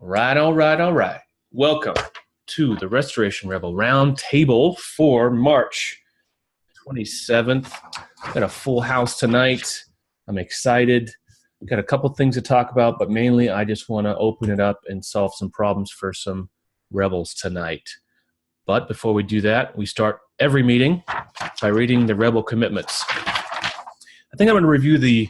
All right, all right. Welcome to the Restoration Rebel Roundtable for March 27th. Got a full house tonight. I'm excited. Got a couple things to talk about, but mainly I just want to open it up and solve some problems for some rebels tonight. But before we do that, we start every meeting by reading the rebel commitments. I think I'm going to review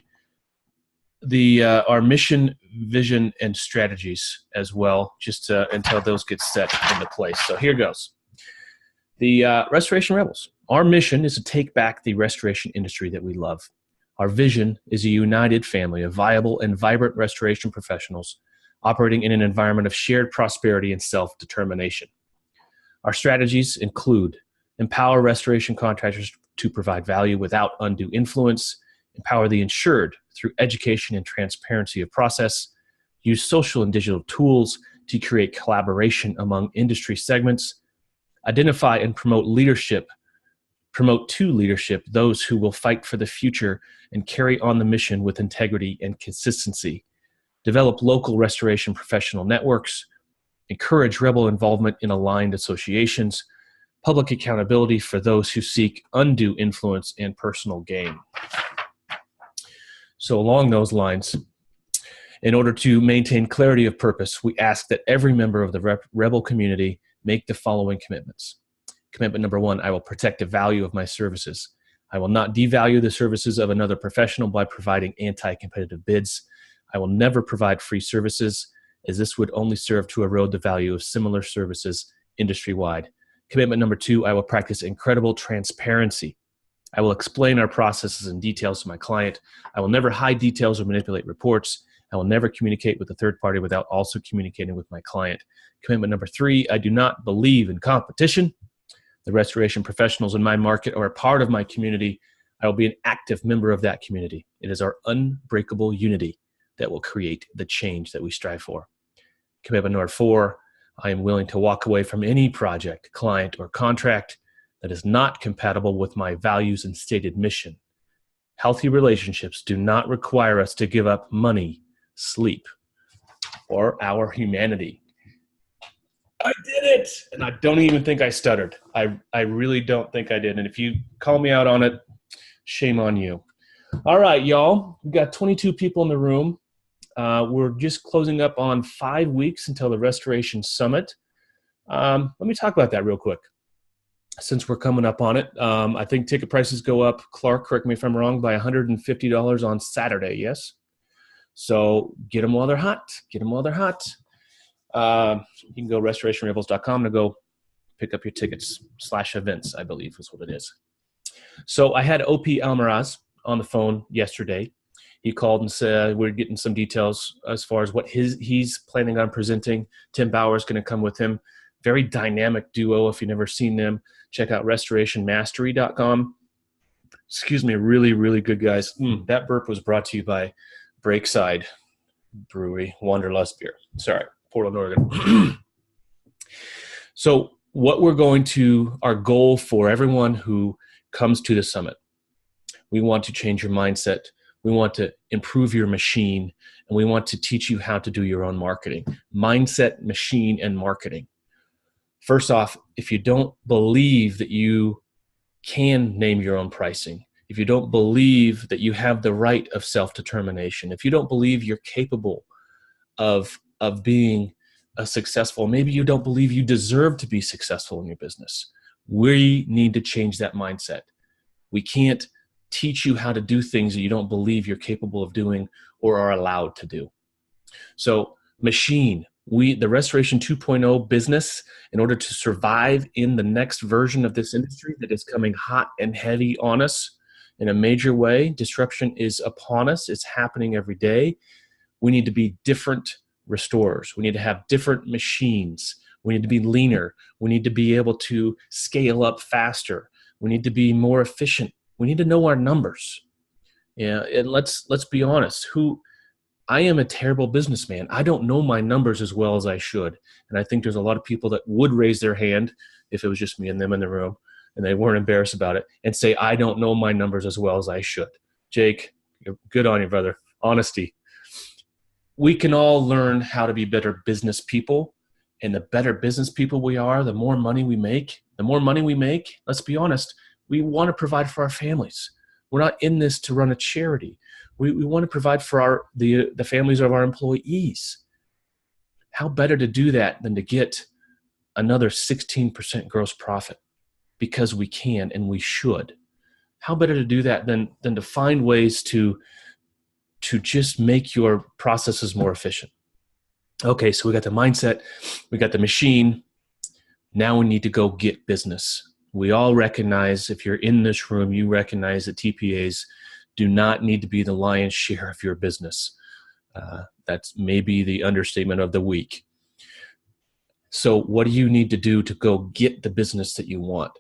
our mission, vision, and strategies as well, just until those get set into place. So here goes. The Restoration Rebels. Our mission is to take back the restoration industry that we love. Our vision is a united family of viable and vibrant restoration professionals operating in an environment of shared prosperity and self-determination. Our strategies include empower restoration contractors to provide value without undue influence, empower the insured through education and transparency of process, use social and digital tools to create collaboration among industry segments, identify and promote to leadership those who will fight for the future and carry on the mission with integrity and consistency, develop local restoration professional networks, encourage rebel involvement in aligned associations, public accountability for those who seek undue influence and personal gain. So along those lines, in order to maintain clarity of purpose, we ask that every member of the rebel community make the following commitments. Commitment number 1, I will protect the value of my services. I will not devalue the services of another professional by providing anti-competitive bids. I will never provide free services, as this would only serve to erode the value of similar services industry-wide. Commitment number 2, I will practice incredible transparency. I will explain our processes and details to my client. I will never hide details or manipulate reports. I will never communicate with a third party without also communicating with my client. Commitment number 3, I do not believe in competition. The restoration professionals in my market are a part of my community. I will be an active member of that community. It is our unbreakable unity that will create the change that we strive for. Commitment number 4, I am willing to walk away from any project, client, or contract that is not compatible with my values and stated mission. Healthy relationships do not require us to give up money, sleep, or our humanity. I did it! And I don't even think I stuttered. I really don't think I did. And if you call me out on it, shame on you. All right, y'all. We've got 22 people in the room. We're just closing up on 5 weeks until the Restoration Summit. Let me talk about that real quick, since we're coming up on it. I think ticket prices go up, Clark, correct me if I'm wrong, by $150 on Saturday, yes? So get them while they're hot. Get them while they're hot. You can go restorationrebels.com to go pick up your tickets / events, I believe is what it is. So I had OP Almaraz on the phone yesterday. He called and said we're getting some details as far as what he's planning on presenting. Tim Bauer is going to come with him. Very dynamic duo. If you've never seen them, check out restorationmastery.com. Excuse me, really, really good guys. That burp was brought to you by Breakside Brewery, Wanderlust Beer. Sorry, Portland, Oregon. So our goal for everyone who comes to the summit, we want to change your mindset. We want to improve your machine, and we want to teach you how to do your own marketing. Mindset, machine, and marketing. First off, if you don't believe that you can name your own pricing, if you don't believe that you have the right of self-determination, if you don't believe you're capable of being a successful, maybe you don't believe you deserve to be successful in your business, we need to change that mindset. We can't teach you how to do things that you don't believe you're capable of doing or are allowed to do. So machine. The Restoration 2.0 business, in order to survive in the next version of this industry that is coming hot and heavy on us in a major way, disruption is upon us. It's happening every day. We need to be different restorers. We need to have different machines. We need to be leaner. We need to be able to scale up faster. We need to be more efficient. We need to know our numbers. Yeah, and let's be honest. I am a terrible businessman. I don't know my numbers as well as I should. And I think there's a lot of people that would raise their hand if it was just me and them in the room and they weren't embarrassed about it and say, I don't know my numbers as well as I should. Jake, good on you, brother. Honesty. we can all learn how to be better business people. And the better business people we are, the more money we make. The more money we make, let's be honest, we want to provide for our families. We're not in this to run a charity. We want to provide for the families of our employees. How better to do that than to get another 16% gross profit? Because we can and we should. How better to do that than to find ways to just make your processes more efficient? Okay, so we got the mindset, we got the machine. Now we need to go get business. We all recognize, if you're in this room, you recognize that TPAs do not need to be the lion's share of your business. That's maybe the understatement of the week. So what do you need to do to go get the business that you want?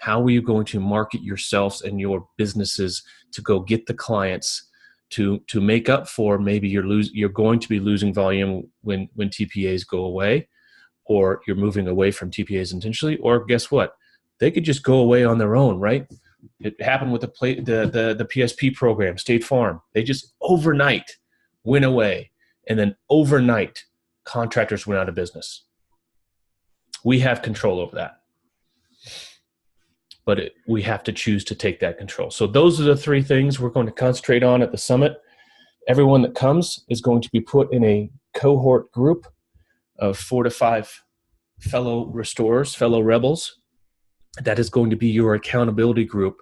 How are you going to market yourselves and your businesses to go get the clients to make up for maybe you're going to be losing volume when TPAs go away, or you're moving away from TPAs intentionally, or guess what? They could just go away on their own, right? It happened with the PSP program, State Farm. They just overnight went away, and then overnight contractors went out of business. We have control over that, but we have to choose to take that control. So those are the three things we're going to concentrate on at the summit. Everyone that comes is going to be put in a cohort group of 4 to 5 fellow restorers, fellow rebels. That is going to be your accountability group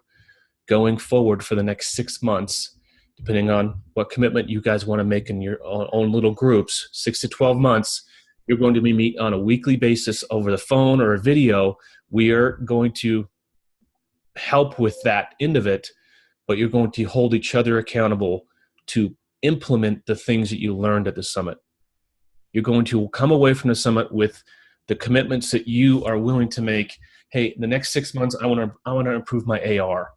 going forward for the next 6 months, depending on what commitment you guys want to make in your own little groups. 6 to 12 months, you're going to be meet on a weekly basis over the phone or a video. We are going to help with that end of it, but you're going to hold each other accountable to implement the things that you learned at the summit. You're going to come away from the summit with the commitments that you are willing to make. Hey, in the next 6 months, I want to improve my AR.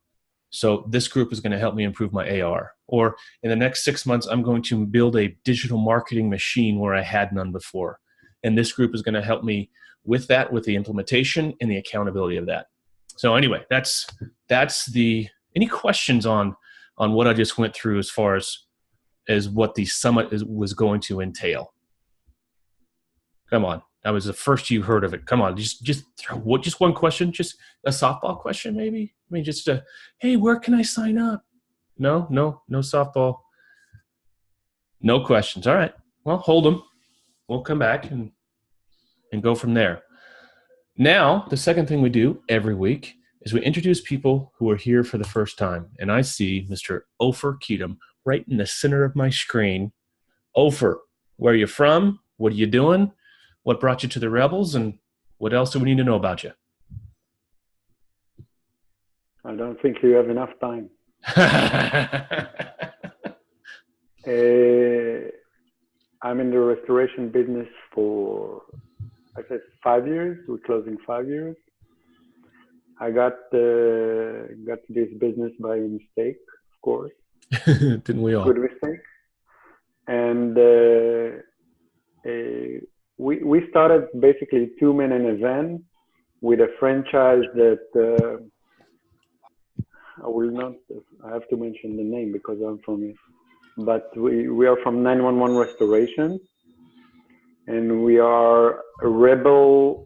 So this group is going to help me improve my AR. Or in the next 6 months, I'm going to build a digital marketing machine where I had none before. And this group is going to help me with that, with the implementation and the accountability of that. So anyway, that's any questions on what I just went through as far as what the summit was going to entail? Come on. That was the first you heard of it. Come on, just one question, just a softball question maybe? I mean, just hey, where can I sign up? No softball. No questions. All right. Well, hold them. We'll come back and go from there. Now, the second thing we do every week is we introduce people who are here for the first time. And I see Mr. Ofer Kedem right in the center of my screen. Ofer, where are you from? What are you doing? What brought you to the Rebels? And what else do we need to know about you? I don't think you have enough time. I'm in the restoration business for, I said, 5 years. We're closing 5 years. I got this business by mistake, of course. Didn't we all? Good mistake. And we started basically 2-minute event with a franchise that I have to mention the name because I'm from it. But we are from 911 Restoration, and we are a rebel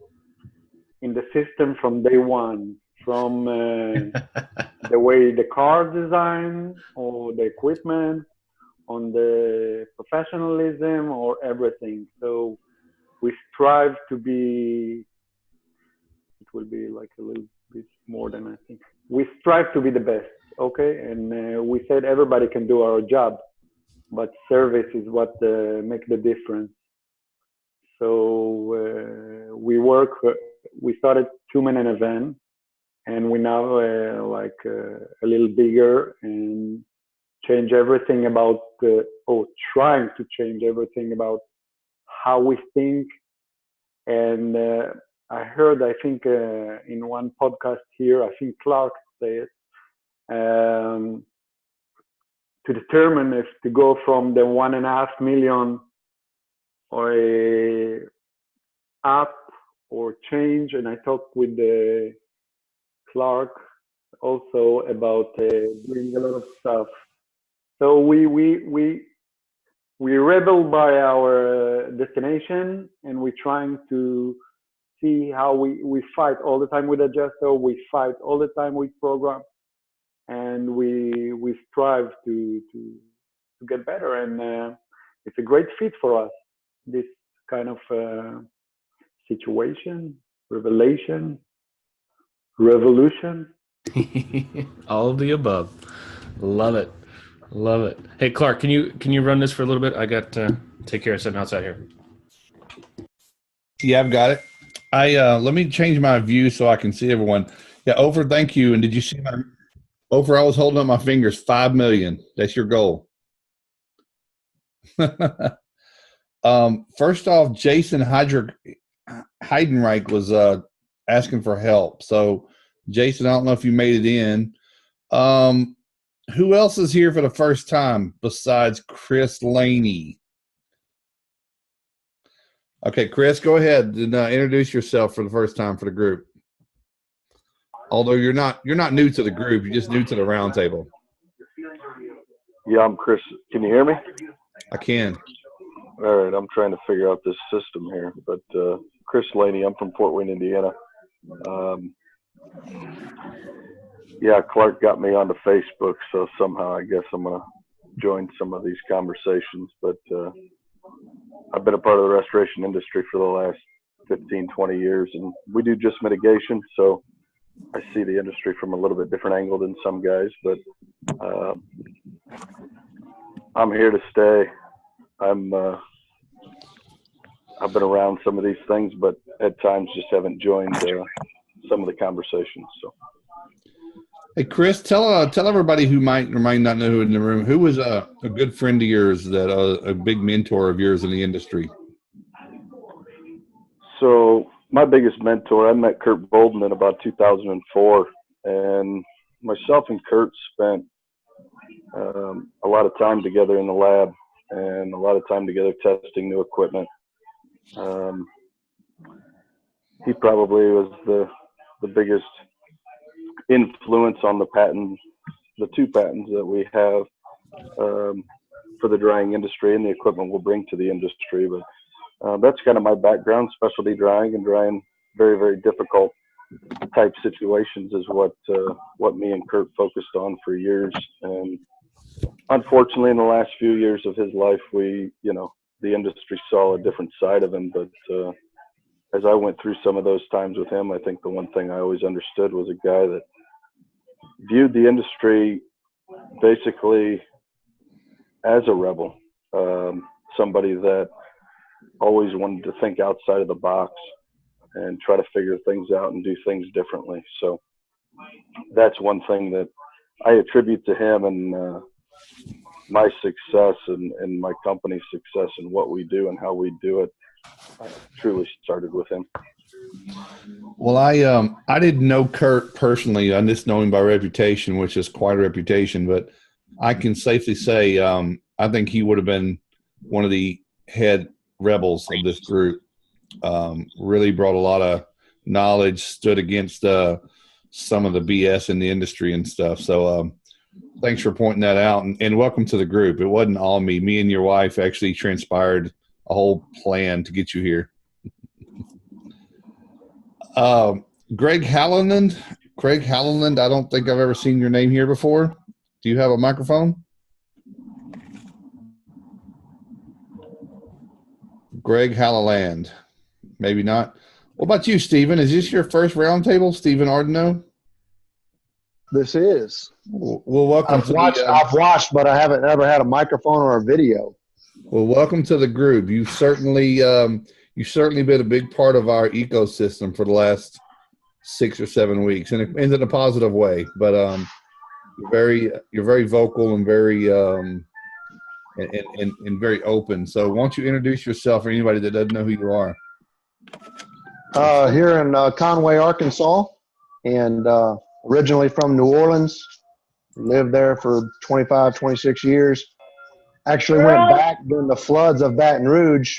in the system from day one, from the way the car design or the equipment, on the professionalism or everything. So we strive to be, it will be like a little bit more than I think. We strive to be the best, okay? And we said everybody can do our job, but service is what makes the difference. So we started 2-minute event, and we now a little bigger and change everything about, trying to change everything about how we think. And I heard, I think in one podcast here, I think Clark said, to determine if to go from the 1.5 million or a up or change. And I talked with Clark also about doing a lot of stuff. So we we rebel by our destination, and we're trying to see how we fight all the time with adjuster, we fight all the time with program, and we strive to get better. And it's a great fit for us, this kind of situation, revelation, revolution. All of the above. Love it. Love it. Hey, Clark, can you run this for a little bit? I got to take care of something outside here. Yeah, I've got it. Let me change my view so I can see everyone. Yeah, Ofer, thank you. And did you see my Ofer? I was holding up my fingers. 5 million. That's your goal. First off, Jason Heidenreich was asking for help. So, Jason, I don't know if you made it in. Who else is here for the first time besides Chris Laney? Okay, Chris, go ahead and introduce yourself for the first time for the group. Although you're not new to the group, you're just new to the roundtable. Yeah, I'm Chris. Can you hear me? I can. All right, I'm trying to figure out this system here. But Chris Laney, I'm from Fort Wayne, Indiana. Yeah, Clark got me onto Facebook, so somehow I guess I'm going to join some of these conversations. But I've been a part of the restoration industry for the last 15, 20 years, and we do just mitigation, so I see the industry from a little bit different angle than some guys, but I'm here to stay. I've been around some of these things, but at times just haven't joined some of the conversations. So. Hey, Chris, tell everybody who might or might not know who in the room, who was a good friend of yours, that a big mentor of yours in the industry? So my biggest mentor, I met Kurt Bolden in about 2004, and myself and Kurt spent a lot of time together in the lab and a lot of time together testing new equipment. He probably was the biggest influence on the two patents that we have for the drying industry and the equipment we'll bring to the industry. But that's kind of my background. Specialty drying and drying very, very difficult type situations is what me and Kurt focused on for years. And unfortunately, in the last few years of his life, the industry saw a different side of him. But as I went through some of those times with him, I think the one thing I always understood was a guy that viewed the industry basically as a rebel, somebody that always wanted to think outside of the box and try to figure things out and do things differently. So that's one thing that I attribute to him, and my success and my company's success and what we do and how we do it truly started with him. Well, I didn't know Kurt personally. I just know him by reputation, which is quite a reputation. But I can safely say I think he would have been one of the head rebels of this group. Really brought a lot of knowledge, stood against some of the BS in the industry and stuff. So thanks for pointing that out, and welcome to the group. It wasn't all me. Me and your wife actually transpired a whole plan to get you here. Greg Halloland, I don't think I've ever seen your name here before. Do you have a microphone? Greg Halloland. Maybe not. What about you, Stephen? Is this your first roundtable, Stephen Ardeno? This is. Well, welcome. I've watched, but I haven't ever had a microphone or a video. Well, welcome to the group. You've certainly been a big part of our ecosystem for the last 6 or 7 weeks, and in a positive way. But you're very vocal and very and very open. So, why don't you introduce yourself for anybody that doesn't know who you are? Here in Conway, Arkansas, and originally from New Orleans. Lived there for 25, 26 years. Actually went back during the floods of Baton Rouge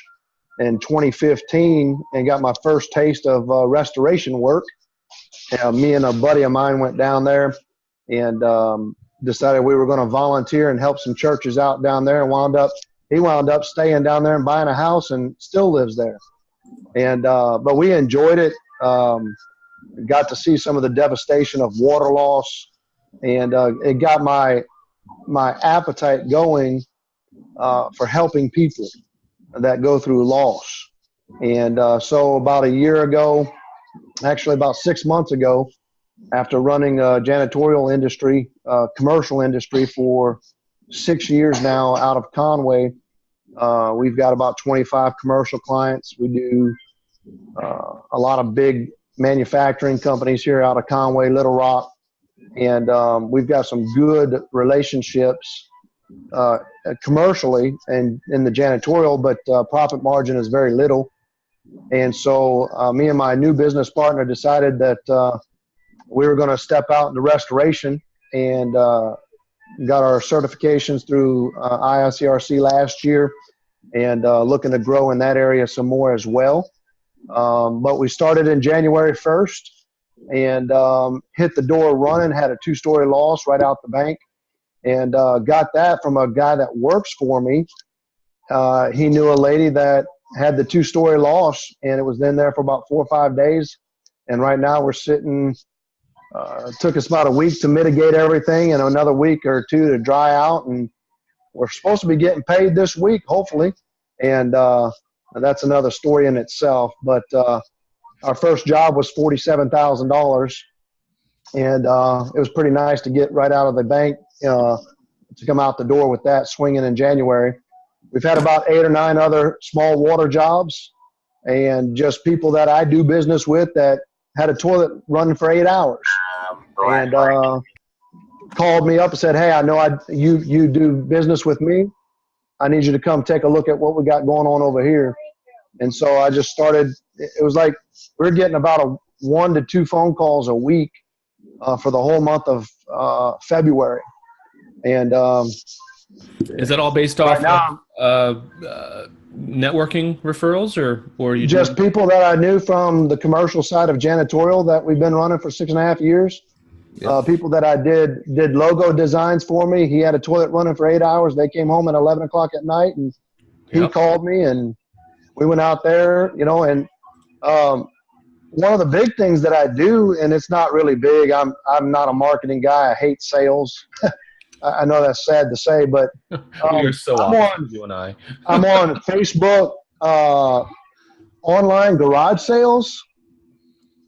in 2015 and got my first taste of restoration work. Me and a buddy of mine went down there and decided we were going to volunteer and help some churches out down there, and wound up he wound up staying down there and buying a house and still lives there. And but we enjoyed it. Got to see some of the devastation of water loss, and it got my appetite going for helping people that go through loss. And so about a year ago, actually about 6 months ago, after running a janitorial industry, commercial industry for 6 years now out of Conway, we've got about 25 commercial clients. We do a lot of big manufacturing companies here out of Conway, Little Rock, and we've got some good relationships commercially and in the janitorial, but profit margin is very little. And so me and my new business partner decided that we were going to step out into restoration, and got our certifications through IICRC last year, and looking to grow in that area some more as well. But we started in January 1st and hit the door running, had a 2-story loss right out the bank, and got that from a guy that works for me. He knew a lady that had the 2-story loss, and it was in there for about 4 or 5 days. And right now we're sitting, took us about a week to mitigate everything and another week or two to dry out. And we're supposed to be getting paid this week, hopefully. And that's another story in itself. But our first job was $47,000. And it was pretty nice to get right out of the bank, to come out the door with that swinging in January. We've had about 8 or 9 other small water jobs, and just people that I do business with that had a toilet running for 8 hours. And called me up and said, hey, I know you do business with me. I need you to come take a look at what we got going on over here. And so I just started. It was like we're getting about 1 to 2 phone calls a week for the whole month of February. And is that all based off networking referrals, or you just people that I knew from the commercial side of janitorial that we've been running for 6.5 years? Yep. People that I did logo designs for me. He had a toilet running for 8 hours. They came home at 11 o'clock at night, and he called me, and we went out there, and one of the big things that I do, and it's not really big, I'm not a marketing guy. I hate sales. I know that's sad to say, but you're so awesome, you and I. I'm on Facebook, online garage sales.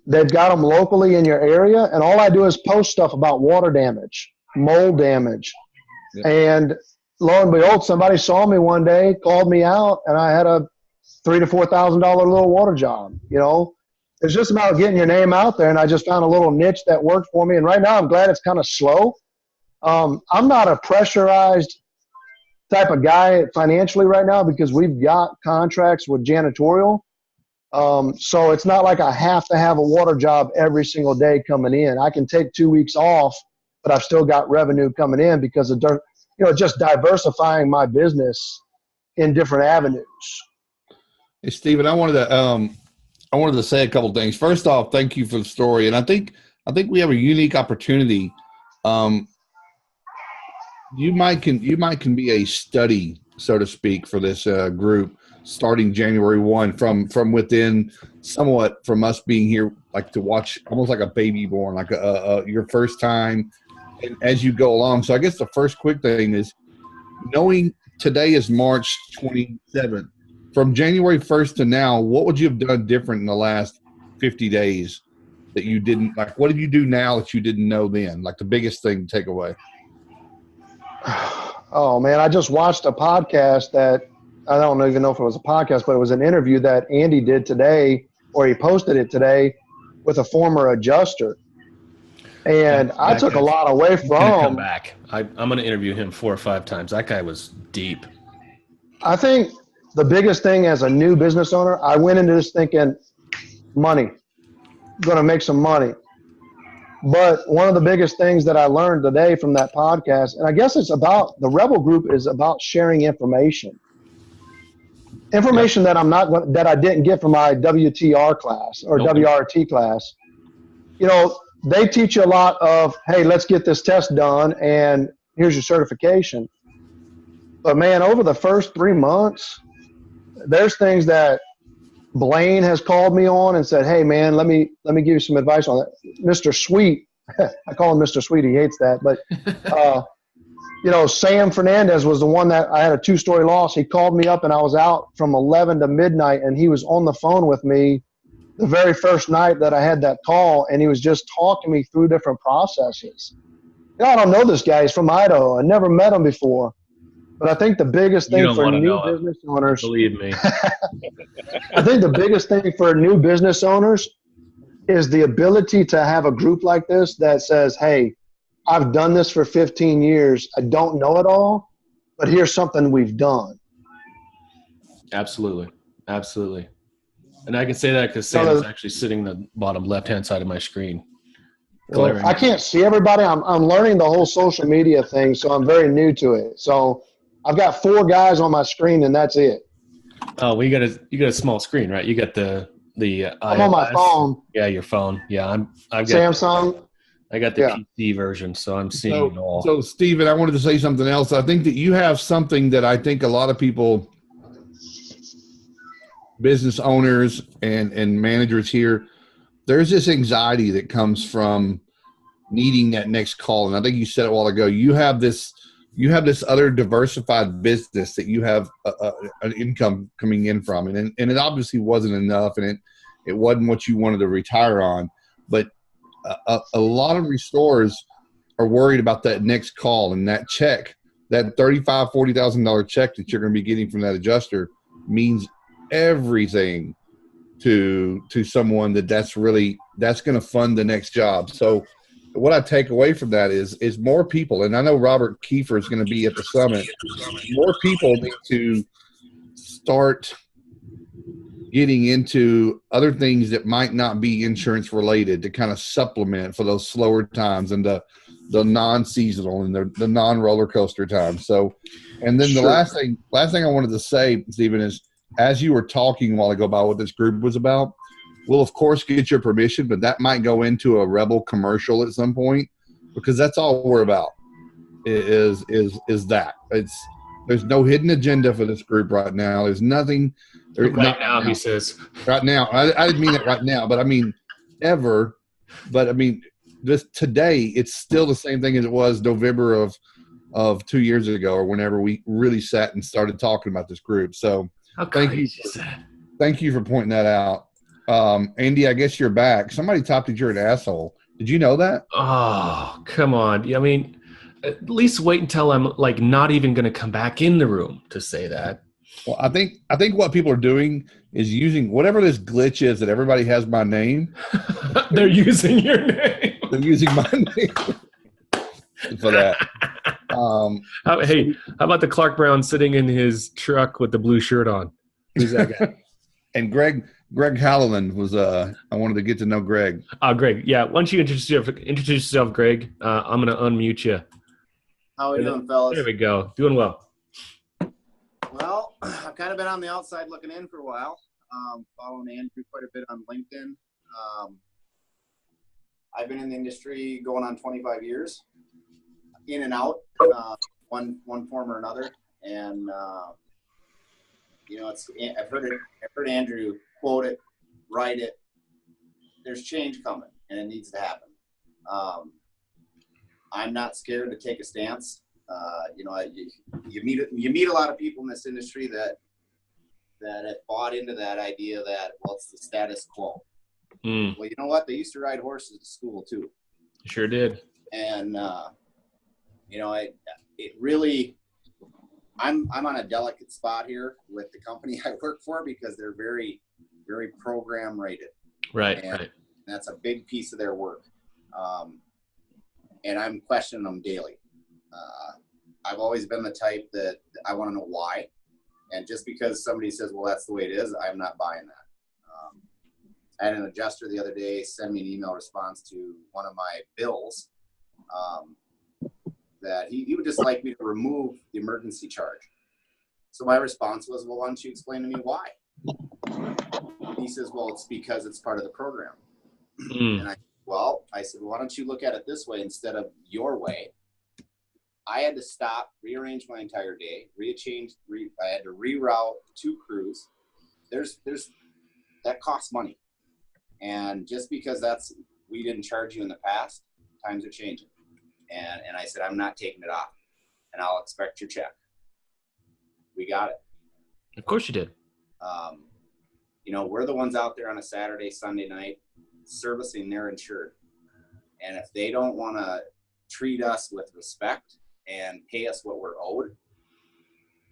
They've got them locally in your area, and all I do is post stuff about water damage, mold damage. Yep. And lo and behold, somebody saw me one day, called me out, and I had a $3,000 to $4,000 little water job. It's just about getting your name out there, and I just found a little niche that worked for me. And right now I'm glad it's kind of slow. I'm not a pressurized type of guy financially right now because we've got contracts with janitorial. So it's not like I have to have a water job every single day coming in. I can take 2 weeks off, but I've still got revenue coming in because of, just diversifying my business in different avenues. Hey, Stephen, I wanted to say a couple things. First off, thank you for the story. And I think we have a unique opportunity. You might can be a study, so to speak, for this group starting January 1 from within, somewhat from us being here, like to watch almost like a baby born, like your first time, and as you go along. So I guess the first quick thing is knowing today is March 27th. From January 1st to now, what would you have done different in the last 50 days that you didn't, like, what did you do now that you didn't know then? Like the biggest thing to take away. Oh man, I just watched a podcast that, I don't even know if it was a podcast, but it was an interview that Andy did today, or he posted it today, with a former adjuster. And I took a lot away from. Come back. I'm going to interview him 4 or 5 times. That guy was deep. I think the biggest thing as a new business owner, I went into this thinking money, going to make some money. But one of the biggest things that I learned today from that podcast, and I guess it's about, the Rebel Group is about sharing information. Information that I didn't get from my WTR class or WRT class. They teach you a lot of, hey, let's get this test done and here's your certification. But man, over the first 3 months, there's things that Blaine has called me on and said, "Hey man, let me give you some advice on that." Mr. Sweet, I call him Mr. Sweet. He hates that, but Sam Fernandez was the one that I had a 2-story loss. He called me up and I was out from 11 to midnight, and he was on the phone with me the very first night that I had that call, and he was just talking me through different processes. I don't know this guy. He's from Idaho. I never met him before. But I think the biggest thing for new business owners, believe me, I think the biggest thing for new business owners is the ability to have a group like this that says, "Hey, I've done this for 15 years. I don't know it all, but here's something we've done." Absolutely. Absolutely. And I can say that because Sam is actually sitting the bottom left-hand side of my screen. Well, I can't see everybody. I'm learning the whole social media thing, so I'm very new to it. So I've got 4 guys on my screen, and that's it. Oh, well, you got a small screen, right? You got the I'm on my phone. Yeah, your phone. Yeah, I've got Samsung. I got the PC version, so I'm seeing it all. So, Stephen, I wanted to say something else. I think that you have something that I think a lot of people, business owners and managers here, there's this anxiety that comes from needing that next call. And I think you said it a while ago. You have this other diversified business that you have an income coming in from, and it obviously wasn't enough, and it wasn't what you wanted to retire on. But a lot of restorers are worried about that next call and that check, that $35,000, $40,000 check that you're going to be getting from that adjuster means everything to someone that's going to fund the next job. So what I take away from that is more people, and I know Robert Kiefer is going to be at the summit. More people need to start getting into other things that might not be insurance related to kind of supplement for those slower times and the non-seasonal and the non-roller coaster times. So, and then the last thing I wanted to say, Stephen, is as you were talking a while ago about what this group was about, we'll of course get your permission, but that might go into a Rebel commercial at some point, because that's all we're about is that. There's no hidden agenda for this group right now. There's nothing. Right now, he says. Right now. I didn't mean it right now, but I mean ever. But I mean, today, it's still the same thing as it was November of 2 years ago, or whenever we really sat and started talking about this group. So thank you for pointing that out. Andy, I guess you're back. Somebody typed that you're an asshole. Did you know that? Oh, come on. I mean, at least wait until I'm like not even going to come back in the room to say that. Well, I think what people are doing is using whatever this glitch is that everybody has my name. They're using your name. They're using my name for that. Hey, how about the Clark Brown sitting in his truck with the blue shirt on? Who's that guy? And Greg Halloran was. I wanted to get to know Greg. Greg, yeah. Why don't you introduce yourself, Greg? I'm going to unmute you. How are we doing, fellas? There we go. Doing well. Well, I've kind of been on the outside looking in for a while, following Andrew quite a bit on LinkedIn. I've been in the industry going on 25 years, in and out, one form or another. And, I've heard Andrew quote it, write it. There's change coming, and it needs to happen. I'm not scared to take a stance. You meet a lot of people in this industry that have bought into that idea that, well, it's the status quo. Well, you know what? They used to ride horses to school too. Sure did. And it really, I'm on a delicate spot here with the company I work for, because they're very, very program rated. Right. And right. that's a big piece of their work. And I'm questioning them daily. I've always been the type that I want to know why. And just because somebody says, well, that's the way it is, I'm not buying that. I had an adjuster the other day send me an email response to one of my bills that he would just like me to remove the emergency charge. So my response was, well, why don't you explain to me why? He says, well, it's because it's part of the program. And I said, well, why don't you look at it this way instead of your way? I had to stop, rearrange my entire day, I had to reroute 2 crews. There's that costs money. And just because we didn't charge you in the past, times are changing. And I said, I'm not taking it off, and I'll expect your check. We got it. Of course you did. You know, we're the ones out there on a Saturday, Sunday night servicing their insured. And if they don't want to treat us with respect and pay us what we're owed,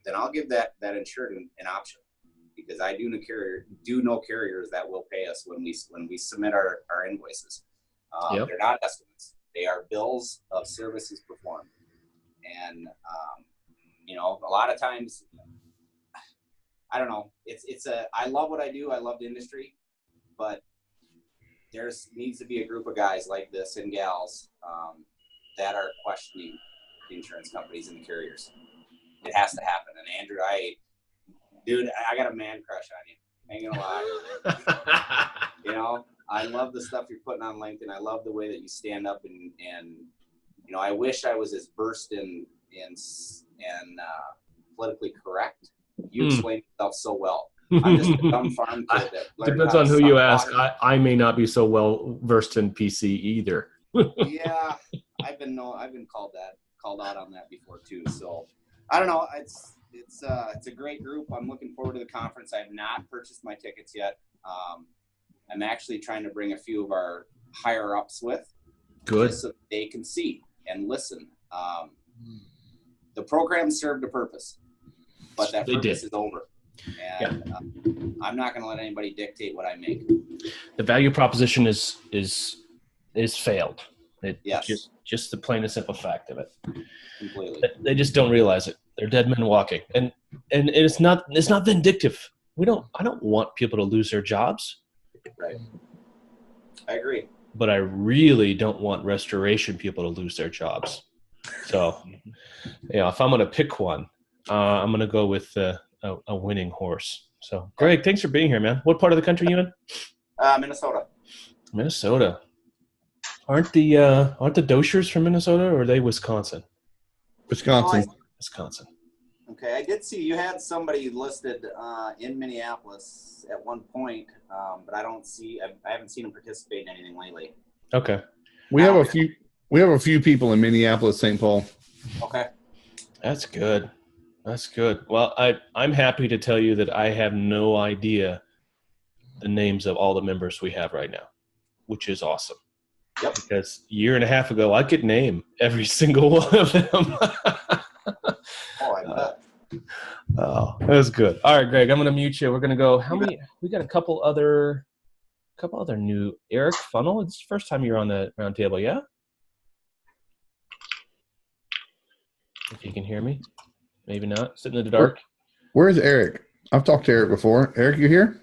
then I'll give that insured an option, because I do know carriers that will pay us when we submit our invoices. Yep. They're not estimates. They are bills of services performed. And, you know, a lot of times, I don't know, I love what I do. I love the industry, but needs to be a group of guys like this and gals that are questioning the insurance companies and the carriers. It has to happen. And Andrew, I got a man crush on you. Ain't gonna lie. You know, I love the stuff you're putting on LinkedIn. I love the way that you stand up and you know, I wish I was as versed in politically correct. You explain yourself so well. I'm just a dumb farm kid that depends on who you ask. I may not be so well versed in PC either. Yeah, I've been called out on that before too. So I don't know. It's a great group. I'm looking forward to the conference. I have not purchased my tickets yet. I'm actually trying to bring a few of our higher ups with, Good, just so they can see and listen. The program served a purpose, but that purpose is over. And I'm not going to let anybody dictate what I make. The value proposition is failed. Yes. Just the plain and simple fact of it. Completely. They just don't realize it. They're dead men walking, and it's not vindictive. I don't want people to lose their jobs. Right. I agree. But I really don't want restoration people to lose their jobs. So, if I'm going to pick one, I'm going to go with a winning horse. So, Greg, thanks for being here, man. What part of the country are you in? Minnesota. Minnesota. Aren't the Doshers from Minnesota, or are they Wisconsin? Wisconsin. Wisconsin. Okay, I did see you had somebody listed in Minneapolis at one point, but I haven't seen them participate in anything lately. Okay. We have a few people in Minneapolis, St. Paul. Okay. That's good. That's good. Well, I'm happy to tell you that I have no idea the names of all the members we have right now, which is awesome. Yep. Because a year and a half ago, I could name every single one of them. I bet. Oh, that was good. All right, Greg, I'm going to mute you. We're going to go. How many? We got a couple other new. Eric Funnel. It's the first time you're on the roundtable, yeah? If you can hear me, maybe not. Sitting in the dark. Where's Eric? I've talked to Eric before. Eric, you here?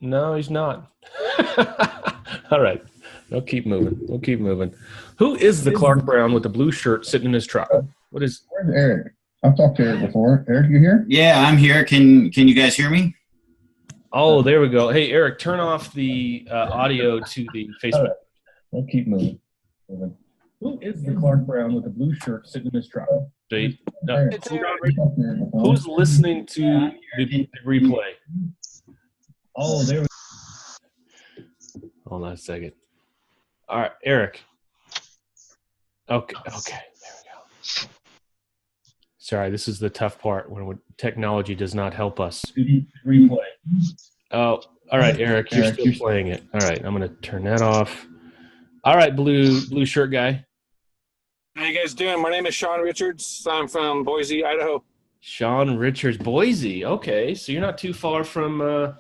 No, he's not. All right. We'll keep moving. Who is the Clark Brown with the blue shirt sitting in his truck? Where's Eric? I've talked to Eric before. Eric, you here? Yeah, I'm here. Can you guys hear me? Oh, there we go. Hey, Eric, turn off the audio to the Facebook. Right. We'll keep moving. Who is the Clark Brown with the blue shirt sitting in his truck? No. Who's listening to the replay? Oh, there we go. Hold on a second. All right, Eric. Okay, there we go. Sorry, this is the tough part when technology does not help us. Replay. Oh, all right, Eric, you're still playing it. All right, I'm going to turn that off. All right, blue shirt guy. How you guys doing? My name is Sean Richards. I'm from Boise, Idaho. Sean Richards, Boise. Okay, so you're not too far from,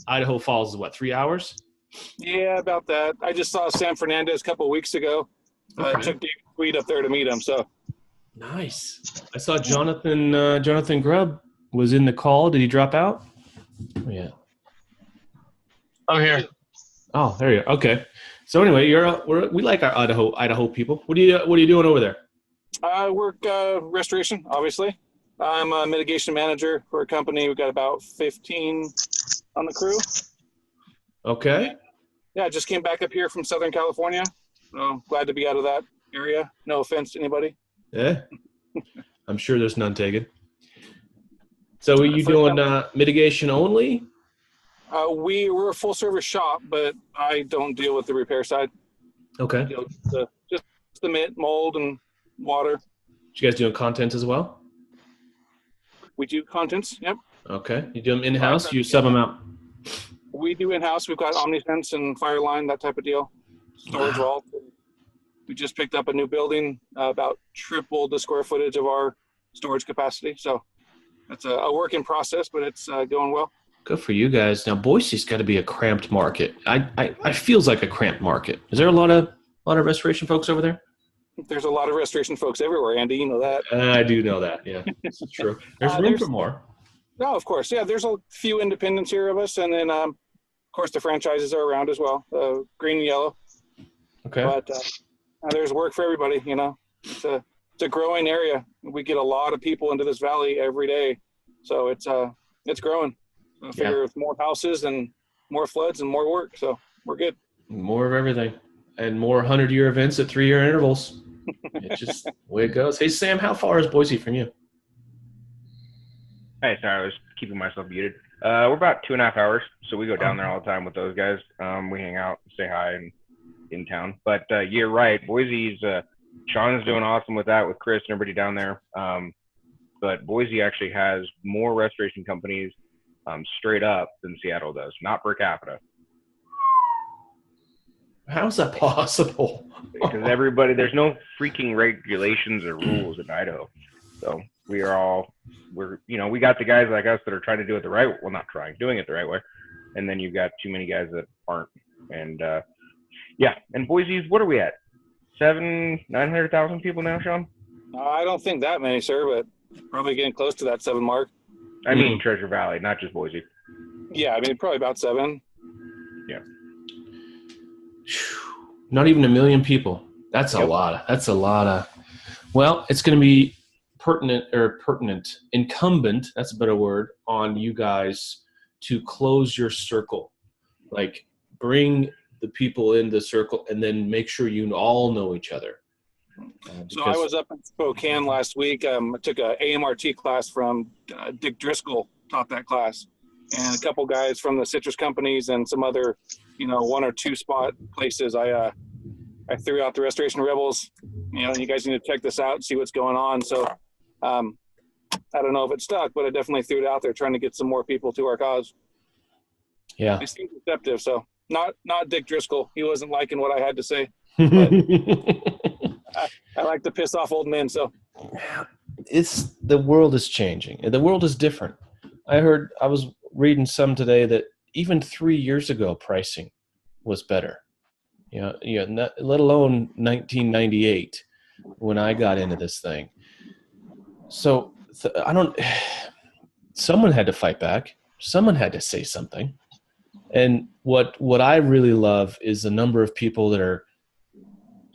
Idaho Falls is what, 3 hours? Yeah, about that. I just saw Sam Fernandez a couple of weeks ago. I took David Tweed up there to meet him. So nice. I saw Jonathan Grubb was in the call. Did he drop out? Oh, yeah. I'm here. Oh, there you are. Okay. So anyway, we like our Idaho people. What are you doing over there? I work restoration, obviously. I'm a mitigation manager for a company. We've got about 15 on the crew. Okay. Yeah, I just came back up here from Southern California. So glad to be out of that area. No offense to anybody. Yeah, I'm sure there's none taken. So are you doing mitigation only? We're a full service shop, but I don't deal with the repair side. Okay. I deal with just the mold and water. You guys doing contents as well? We do contents. Yep. Okay. You do them in-house? You sub them out? We do in-house. We've got OmniSense and Fireline, that type of deal. Storage vault. We just picked up a new building, about triple the square footage of our storage capacity. So that's a work in process, but it's going well. Good for you guys. Now Boise's got to be a cramped market. I feels like a cramped market. Is there a lot of restoration folks over there? There's a lot of restoration folks everywhere, Andy. You know that. I do know that. Yeah, it's true. There's room for more. No, of course. Yeah, there's a few independents here of us, and then of course the franchises are around as well. Green and yellow. Okay. But there's work for everybody. You know, it's a growing area. We get a lot of people into this valley every day, so it's growing. I figure with more houses and more floods and more work, so we're good. More of everything, and more 100-year events at 3-year intervals. It's just the way it goes. Hey, Sam, how far is Boise from you? Hey, sorry, I was keeping myself muted. We're about 2.5 hours, so we go down there all the time with those guys. We hang out, say hi, and in town. But you're right, Boise's Sean's doing awesome with that with Chris and everybody down there. But Boise actually has more restoration companies straight up than Seattle does, not per capita. How's that possible? Because there's no freaking regulations or rules in Idaho. So we got the guys like us that are trying to do it the right way. Well, not trying, doing it the right way. And then you've got too many guys that aren't. And and Boise's, what are we at? 900,000 people now, Sean? I don't think that many, sir, but probably getting close to that 7 mark. I mean Treasure Valley, not just Boise. Yeah, I mean probably about 7. Yeah. Not even 1 million people. That's a lot. That's a lot of. Well, it's going to be incumbent. That's a better word on you guys to close your circle, like bring the people in the circle, and then make sure you all know each other. So I was up in Spokane last week. I took a AMRT class from Dick Driscoll, taught that class, and a couple guys from the citrus companies and some other, 1 or 2 spot places. I threw out the Restoration Rebels. You guys need to check this out and see what's going on. So I don't know if it stuck, but I definitely threw it out there trying to get some more people to our cause. Yeah. It seemed receptive. So not Dick Driscoll. He wasn't liking what I had to say. I like to piss off old men, so the world is changing, and the world is different. I was reading some today that even 3 years ago, pricing was better. Let alone 1998 when I got into this thing. So someone had to fight back. Someone had to say something. And what I really love is the number of people that are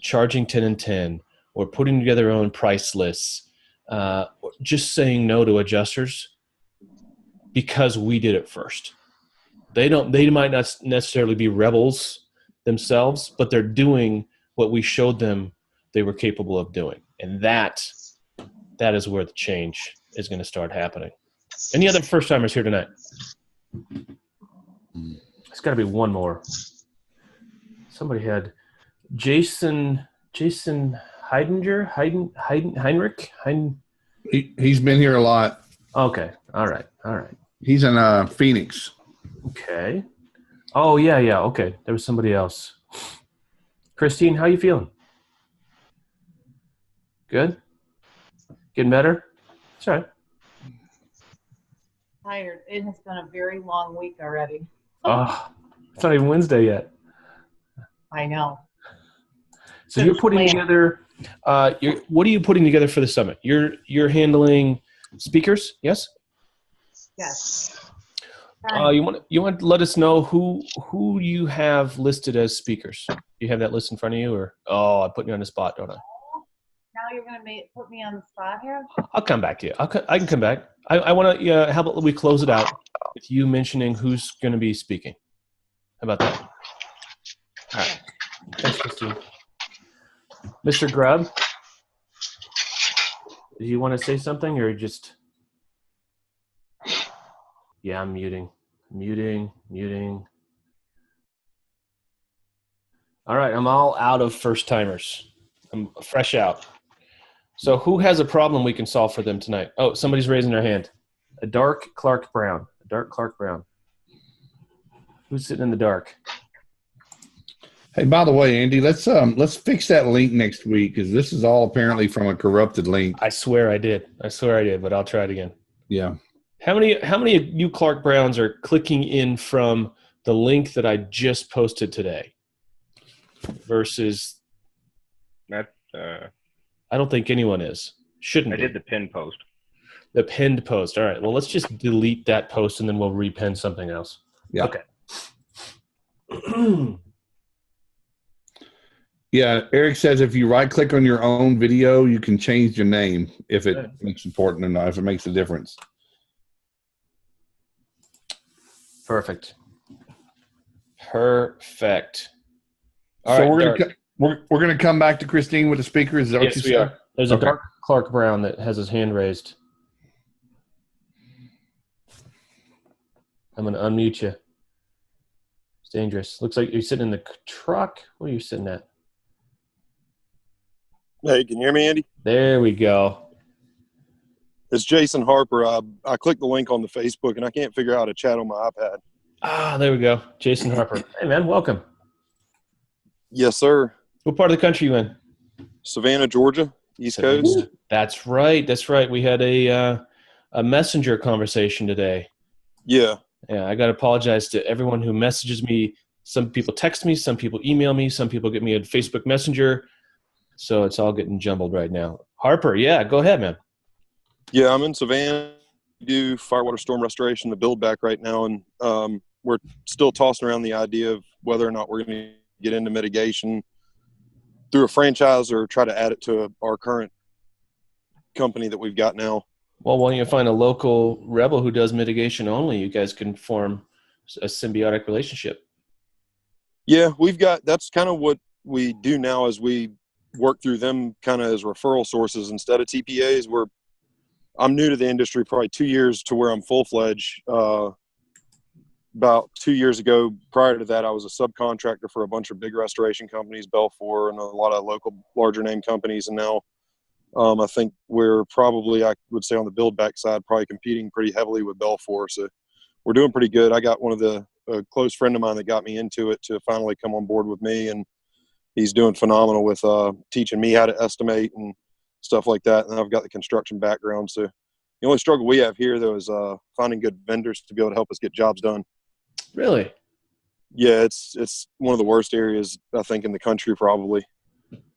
charging 10 and 10 or putting together their own price lists, just saying no to adjusters because we did it first. They might not necessarily be rebels themselves, but they're doing what we showed them they were capable of doing. And that is where the change is going to start happening. Any other first timers here tonight? It's got to be one more. Somebody had Jason Heinrich. He's been here a lot. Okay. All right. He's in Phoenix. Okay. Oh yeah. Okay. There was somebody else. Christine, how you feeling? Good? Getting better? That's all right. Tired. It has been a very long week already. Oh, it's not even Wednesday yet. I know. So you're putting together. What are you putting together for the summit? You're handling speakers, yes? Yes. You want to let us know who you have listed as speakers? You have that list in front of you, or I'm putting you on the spot, don't I? Now you're going to put me on the spot here? I'll come back to you. I can come back. I want to. How about we close it out with you mentioning who's going to be speaking? How about that? All right. Thanks, Christine. Mr. Grubb, do you want to say something or just? Yeah, I'm muting. All right, I'm all out of first timers. I'm fresh out. So who has a problem we can solve for them tonight? Oh, somebody's raising their hand. A dark Clark Brown. Who's sitting in the dark? Hey, by the way, Andy, let's fix that link next week because this is all apparently from a corrupted link. I swear I did, but I'll try it again. Yeah. How many of you Clark Browns are clicking in from the link that I just posted today versus That's I don't think anyone is. Shouldn't I be. did the pin post. The pinned post. All right. Well, let's just delete that post and then we'll repin something else. Yeah. Okay. Yeah, Eric says if you right-click on your own video, you can change your name if it makes important or not, if it makes a difference. Perfect. All So right, we're gonna come back to Christine with the speaker. Is that what you yes, we said? are. There's a dark Clark Brown that has his hand raised. I'm going to unmute you. It's dangerous. Looks like you're sitting in the truck. What are you sitting at? Hey, can you hear me, Andy? There we go. It's Jason Harper. I clicked the link on the Facebook, and I can't figure out how to chat on my iPad. Ah, there we go. Jason Harper. Hey, man, welcome. Yes, sir. What part of the country you in? Savannah, Georgia, East Coast. That's right. We had a messenger conversation today. Yeah. Yeah, I got to apologize to everyone who messages me. Some people text me, some people email me, some people get me a Facebook Messenger. So it's all getting jumbled right now. Harper, yeah, go ahead, man. Yeah, I'm in Savannah. We do firewater storm restoration, the build back right now, and we're still tossing around the idea of whether or not we're going to get into mitigation through a franchise or try to add it to our current company that we've got now. Well, why don't you find a local rebel who does mitigation only? You guys can form a symbiotic relationship. Yeah, that's kind of what we do now as we work through them kind of as referral sources instead of TPAs. I'm new to the industry, probably 2 years to where I'm full-fledged. About 2 years ago, prior to that, I was a subcontractor for a bunch of big restoration companies, Belfour, and a lot of local larger name companies. And now I think we're probably, I would say on the build back side, probably competing pretty heavily with Belfour. So we're doing pretty good. I got one of a close friend of mine that got me into it to finally come on board with me. And he's doing phenomenal with teaching me how to estimate and stuff like that. And I've got the construction background. So the only struggle we have here, though, is finding good vendors to be able to help us get jobs done. Really? Yeah, it's one of the worst areas, I think, in the country, probably.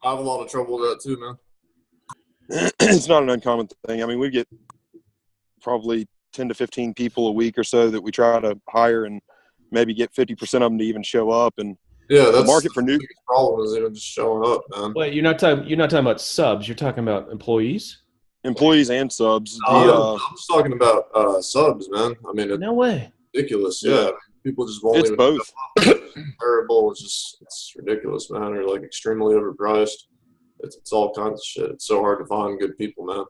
I have a lot of trouble with that, too, man. It's not an uncommon thing. I mean, we get probably 10 to 15 people a week or so that we try to hire and maybe get 50% of them to even show up. And yeah, that's the market for new problem is even just showing up, man. Wait, you're not talking about subs. You're talking about employees and subs. I'm just talking about subs, man. I mean, no way. Ridiculous. Yeah, people just won't. It's even both. Terrible. It's ridiculous, man. Or like extremely overpriced. It's all kinds of shit. It's so hard to find good people, man.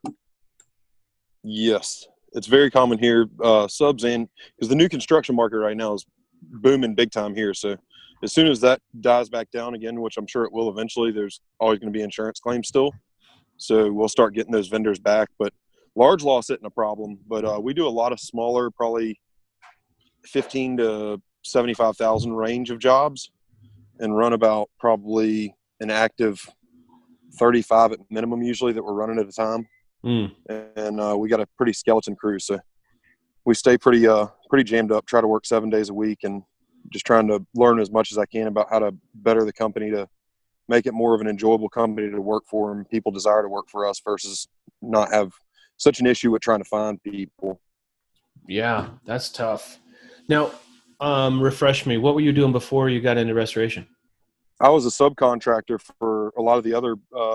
Yes, it's very common here. Subs and because the new construction market right now is booming big time here. So as soon as that dies back down again, which I'm sure it will eventually, there's always going to be insurance claims still. So we'll start getting those vendors back. But large loss isn't a problem. But we do a lot of smaller, probably 15 to 75,000 range of jobs, and run about probably an active 35 at minimum usually that we're running at a time. And we got a pretty skeleton crew, so we stay pretty jammed up, try to work 7 days a week, and just trying to learn as much as I can about how to better the company to make it more of an enjoyable company to work for, and people desire to work for us versus not have such an issue with trying to find people. Yeah, that's tough. Now, refresh me. What were you doing before you got into restoration? I was a subcontractor for a lot of the other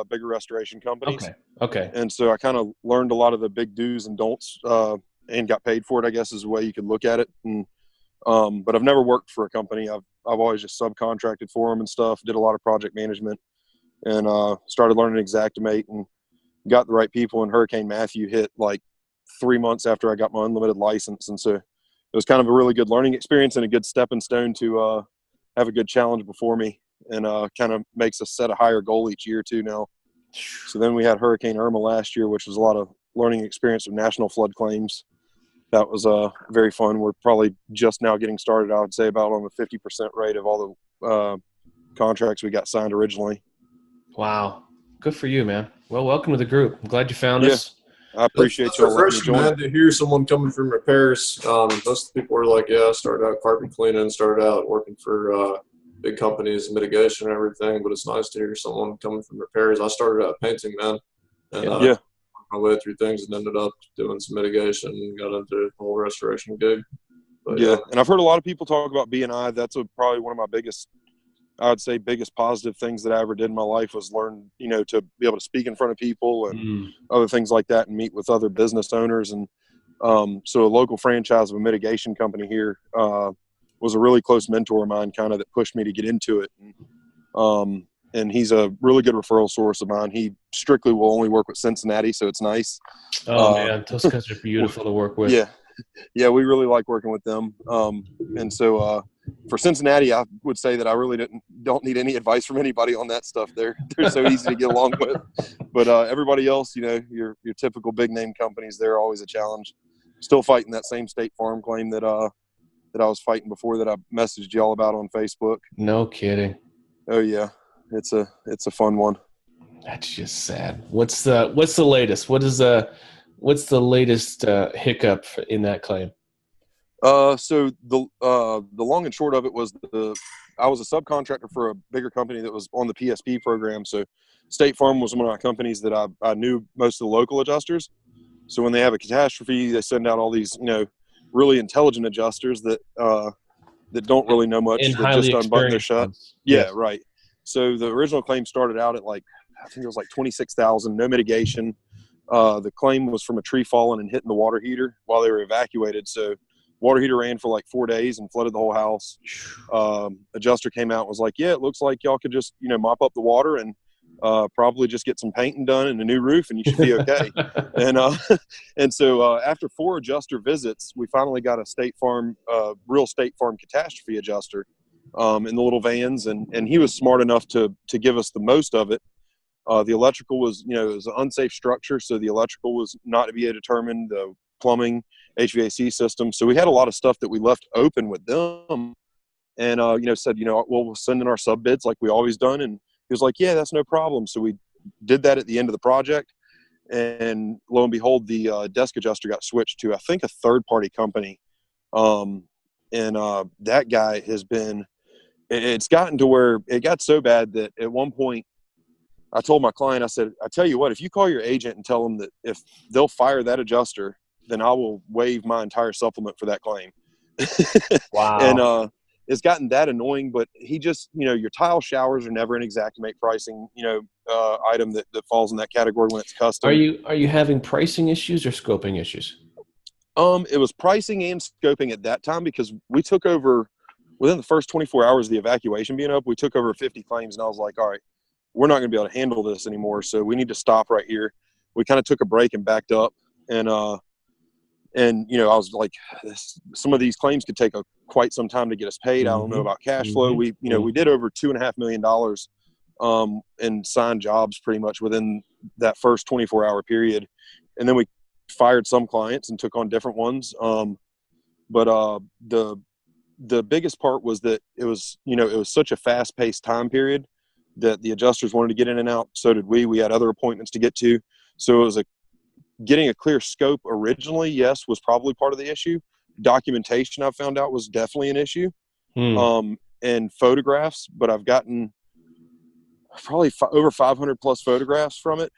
bigger restoration companies. Okay. And so I kind of learned a lot of the big do's and don'ts and got paid for it, I guess, is the way you could look at it. And but I've never worked for a company. I've always just subcontracted for them and stuff, did a lot of project management. and started learning Xactimate and got the right people. And Hurricane Matthew hit like 3 months after I got my unlimited license. And so it was kind of a really good learning experience and a good stepping stone to have a good challenge before me, and kind of makes us set a higher goal each year too now. So then we had Hurricane Irma last year, which was a lot of learning experience with national flood claims. That was very fun. We're probably just now getting started, I would say, about on the 50% rate of all the contracts we got signed originally. Wow. Good for you, man. Well, welcome to the group. I'm glad you found us. I appreciate that's you letting me refreshing, join. man, to hear someone coming from repairs. Most of the people were like, yeah, I started out carpet cleaning, started out working for big companies, mitigation and everything, but it's nice to hear someone coming from repairs. I started out painting, man, and worked my way through things and ended up doing some mitigation and got into the whole restoration gig. But, and I've heard a lot of people talk about B&I. That's probably one of my biggest positive things that I ever did in my life was learn, to be able to speak in front of people and other things like that and meet with other business owners. And so a local franchise of a mitigation company here was a really close mentor of mine, kind of that pushed me to get into it. And he's a really good referral source of mine. He strictly will only work with Cincinnati, so it's nice. Oh, man, those guys are beautiful to work with. Yeah, we really like working with them. And so for Cincinnati, I would say that I really don't need any advice from anybody on that stuff. They're so easy to get along with. But everybody else, your typical big name companies, they're always a challenge. Still fighting that same State Farm claim that I was fighting before that I messaged y'all about on Facebook. No kidding. Oh yeah, it's a fun one. That's just sad. What's the latest? What's the latest hiccup in that claim? So the long and short of it was I was a subcontractor for a bigger company that was on the PSP program. So State Farm was one of my companies that I knew most of the local adjusters. So when they have a catastrophe, they send out all these, really intelligent adjusters that don't really know much, that just unbutton their shut. Yeah, right. So the original claim started out at I think it was like $26,000, no mitigation. The claim was from a tree falling and hitting the water heater while they were evacuated. So water heater ran for like 4 days and flooded the whole house. Adjuster came out and was like, yeah, it looks like y'all could just, mop up the water and probably just get some painting done and a new roof and you should be okay. And so after 4 adjuster visits, we finally got a State Farm, real State Farm catastrophe adjuster in the little vans. And he was smart enough to give us the most of it. The electrical was, it was an unsafe structure. So the electrical was not to be determined, the plumbing, HVAC system. So we had a lot of stuff that we left open with them and, said, well, we'll send in our sub bids like we always done. And he was like, yeah, that's no problem. So we did that at the end of the project. And lo and behold, the desk adjuster got switched to, I think, a third-party company. That guy has been – it's gotten to where it got so bad that at one point I told my client, I said, I tell you what, if you call your agent and tell them that if they'll fire that adjuster, then I will waive my entire supplement for that claim. Wow. And it's gotten that annoying, but he just, your tile showers are never an Xactimate pricing, item that falls in that category when it's custom. Are you having pricing issues or scoping issues? It was pricing and scoping at that time because we took over within the first 24 hours of the evacuation being up, we took over 50 claims and I was like, all right, we're not going to be able to handle this anymore. So we need to stop right here. We kind of took a break and backed up and I was like, some of these claims could take quite some time to get us paid. I don't know about cash flow. We did over $2.5 million and signed jobs pretty much within that first 24-hour period. And then we fired some clients and took on different ones. But the biggest part was that it was such a fast-paced time period that the adjusters wanted to get in and out. So did we. We had other appointments to get to. So it was getting a clear scope originally, yes, was probably part of the issue. Documentation, I found out, was definitely an issue. And photographs, but I've gotten probably over 500 plus photographs from it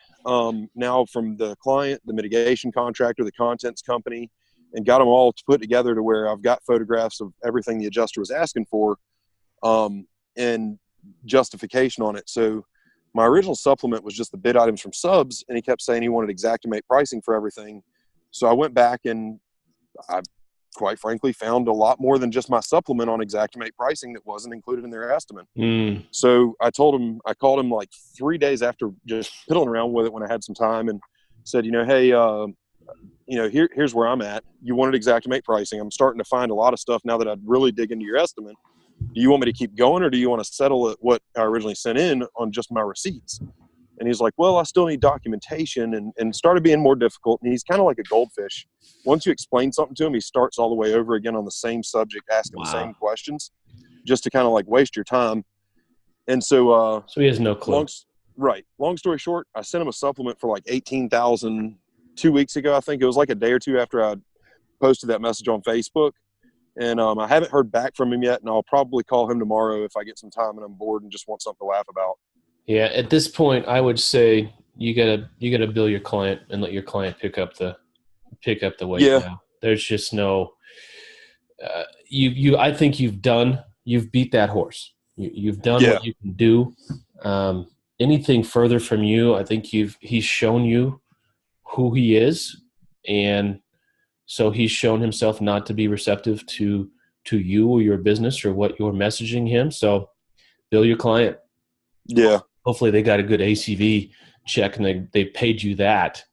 now from the client, the mitigation contractor, the contents company, and got them all to put together to where I've got photographs of everything the adjuster was asking for and justification on it. So my original supplement was just the bid items from subs, and he kept saying he wanted Xactimate pricing for everything. So I went back and I quite frankly, found a lot more than just my supplement on Xactimate pricing that wasn't included in their estimate. So I called him like 3 days after just fiddling around with it when I had some time, and said, hey, here's where I'm at. You wanted Xactimate pricing. I'm starting to find a lot of stuff now that I'd really dig into your estimate. Do you want me to keep going, or do you want to settle at what I originally sent in on just my receipts? And he's like, well, I still need documentation, and started being more difficult. And he's kind of like a goldfish. Once you explain something to him, he starts all the way over again on the same subject, asking the same questions, just to kind of like waste your time. And so he has no clue. Long story short, I sent him a supplement for like $18,000 2 weeks ago. I think it was like a day or two after I posted that message on Facebook. And I haven't heard back from him yet, and I'll probably call him tomorrow if I get some time and I'm bored and just want something to laugh about. Yeah, at this point, I would say you gotta bill your client and let your client pick up the weight. Yeah. Now. There's just no. I think you've beat that horse. You've done what you can do. Anything further from you, I think he's shown you who he is, and so he's shown himself not to be receptive to you or your business or what you're messaging him. So bill your client. Yeah. Hopefully they got a good ACV check and they paid you that.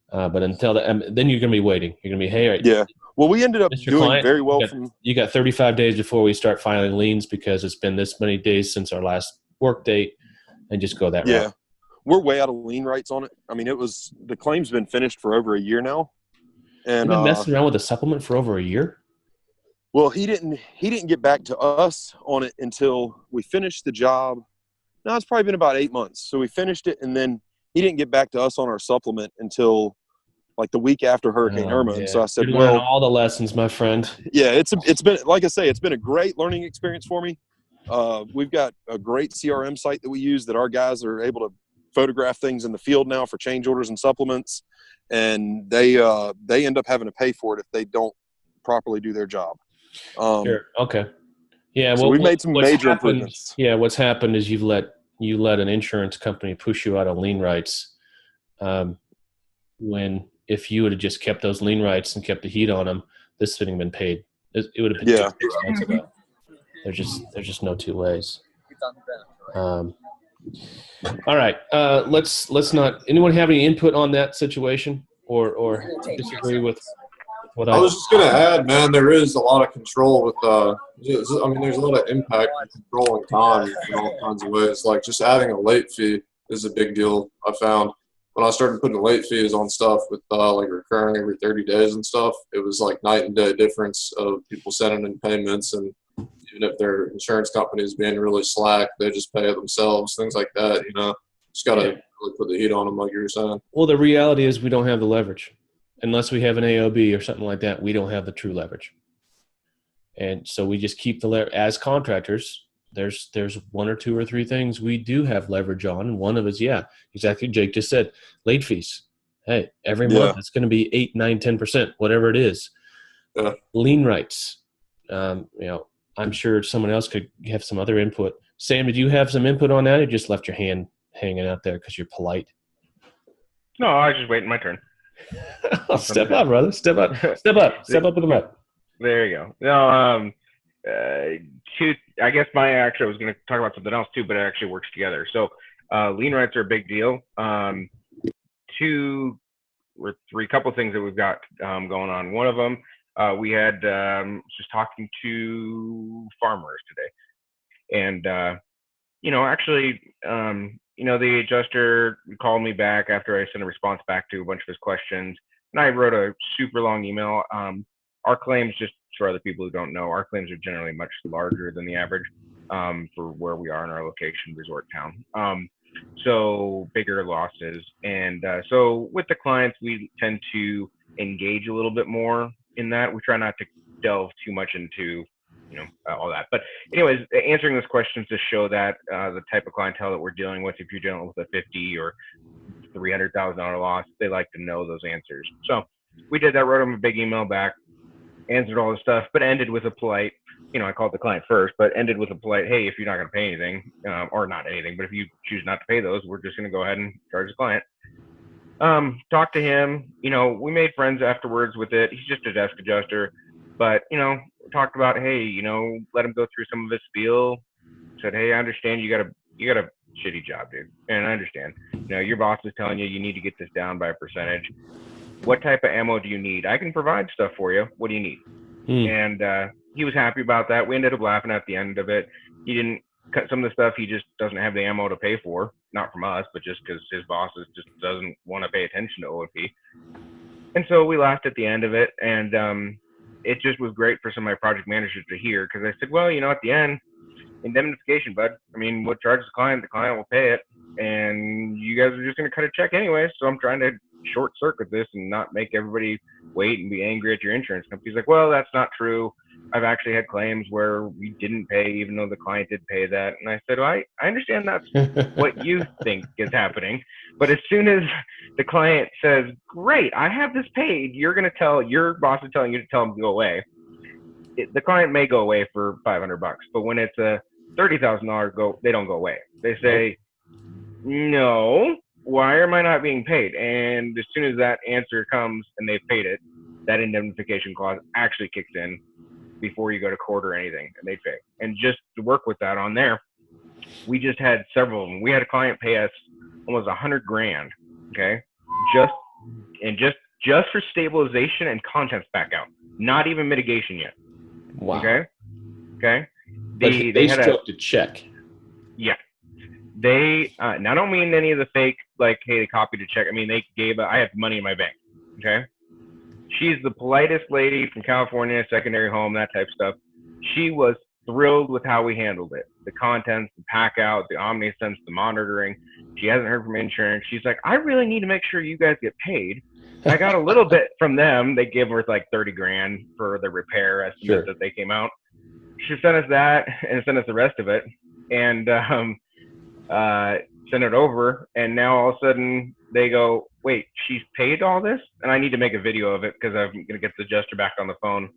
But until that, then you're going to be waiting. You're going to be, hey, yeah. Well, we ended up doing client, very well. You got 35 days before we start filing liens because it's been this many days since our last work date, and just go that route. We're way out of lien rights on it. I mean, the claim's been finished for over a year now. And you've been messing around with a supplement for over a year? Well, he didn't get back to us on it until we finished the job. No, it's probably been about 8 months. So we finished it, and then he didn't get back to us on our supplement until like the week after Hurricane Irma. And so I said, you learn all the lessons, my friend. Yeah, it's been, like I say, it's been a great learning experience for me. We've got a great CRM site that we use that our guys are able to photograph things in the field now for change orders and supplements, and they end up having to pay for it if they don't properly do their job. Sure. Okay. Yeah. So we've made some major improvements. Yeah. What's happened is you let an insurance company push you out of lien rights. When if you would have just kept those lien rights and kept the heat on them, this wouldn't have been paid. It would have been 6 months ago. There's just no two ways. All right. Let's not. Anyone have any input on that situation or disagree with what I was just going to add, man, there is a lot of control with, there's a lot of impact and control and time in all kinds of ways. Like just adding a late fee is a big deal, I found. When I started putting late fees on stuff with like recurring every 30 days and stuff, it was like night and day difference of people sending in payments, and even if their insurance company is being really slack, they just pay it themselves, things like that, Just got to really put the heat on them, like you were saying. Well, the reality is we don't have the leverage. Unless we have an AOB or something like that, we don't have the true leverage. And so we just keep as contractors, there's 1 or 2 or 3 things we do have leverage on. And one of us, exactly. Jake just said late fees. Hey, every month it's going to be 8, 9, 10%, whatever it is. Lien rights. I'm sure someone else could have some other input. Sam, did you have some input on that, or just left your hand hanging out there because you're polite? No, I was just waiting my turn. Step up, brother. Step up. Step up. Step up with the mic. There you go. No, I guess I was going to talk about something else too, but it actually works together. So lien rights are a big deal. 2 or 3 couple of things that we've got going on. One of them, we had just talking to farmers today, and the adjuster called me back after I sent a response back to a bunch of his questions, and I wrote a super long email. Our claims, just for other people who don't know, our claims are generally much larger than the average for where we are in our location, resort town. So bigger losses. And so with the clients, we tend to engage a little bit more in that. We try not to delve too much into all that. But anyways, answering those questions to show that the type of clientele that we're dealing with, if you're dealing with a $50,000 or $300,000 loss, they like to know those answers. So we did that, wrote them a big email back, answered all the stuff, but ended with a polite, I called the client first, but ended with a polite, hey, if you're not going to pay anything, or not anything, but if you choose not to pay those, we're just going to go ahead and charge the client. Talked to him, we made friends afterwards with it. He's just a desk adjuster. But, talked about, hey, let him go through some of his spiel. Said, hey, I understand you got a shitty job, dude. And I understand. Your boss is telling you need to get this down by a percentage. What type of ammo do you need? I can provide stuff for you. What do you need? And he was happy about that. We ended up laughing at the end of it. He didn't cut some of the stuff. He just doesn't have the ammo to pay for. Not from us, but just because his boss just doesn't want to pay attention to OOP. And so we laughed at the end of it. And it just was great for some of my project managers to hear, because I said, well, at the end, indemnification, bud. I mean, what charges the client will pay it. And you guys are just going to cut a check anyway. So I'm trying to short circuit this and not make everybody wait and be angry at your insurance company. He's like, well, that's not true. I've actually had claims where we didn't pay, even though the client did pay that. And I said, well, I understand that's what you think is happening. But as soon as the client says, great, I have this paid, you're going to tell your boss is telling you to tell them to go away. The client may go away for $500, but when it's a $30,000 they don't go away. They say, no, why am I not being paid? And as soon as that answer comes and they've paid it, that indemnification clause actually kicks in before you go to court or anything, and they pay. And just to work with that on there, we just had several of them. We had a client pay us almost $100,000, okay, just for stabilization and contents back out, not even mitigation yet. Wow. Okay. They stroked a check. Yeah. They, and I don't mean any of the fake, like, hey, they copied a check. I mean, I have money in my bank. Okay. She's the politest lady from California, secondary home, that type of stuff. She was thrilled with how we handled it. The contents, the pack out, the OmniSense, the monitoring. She hasn't heard from insurance. She's like, I really need to make sure you guys get paid. I got a little bit from them. They gave her like $30,000 for the repair estimate that they came out. She sent us that and sent us the rest of it, and sent it over. And now all of a sudden they go, wait, she's paid all this? And I need to make a video of it because I'm going to get the adjuster back on the phone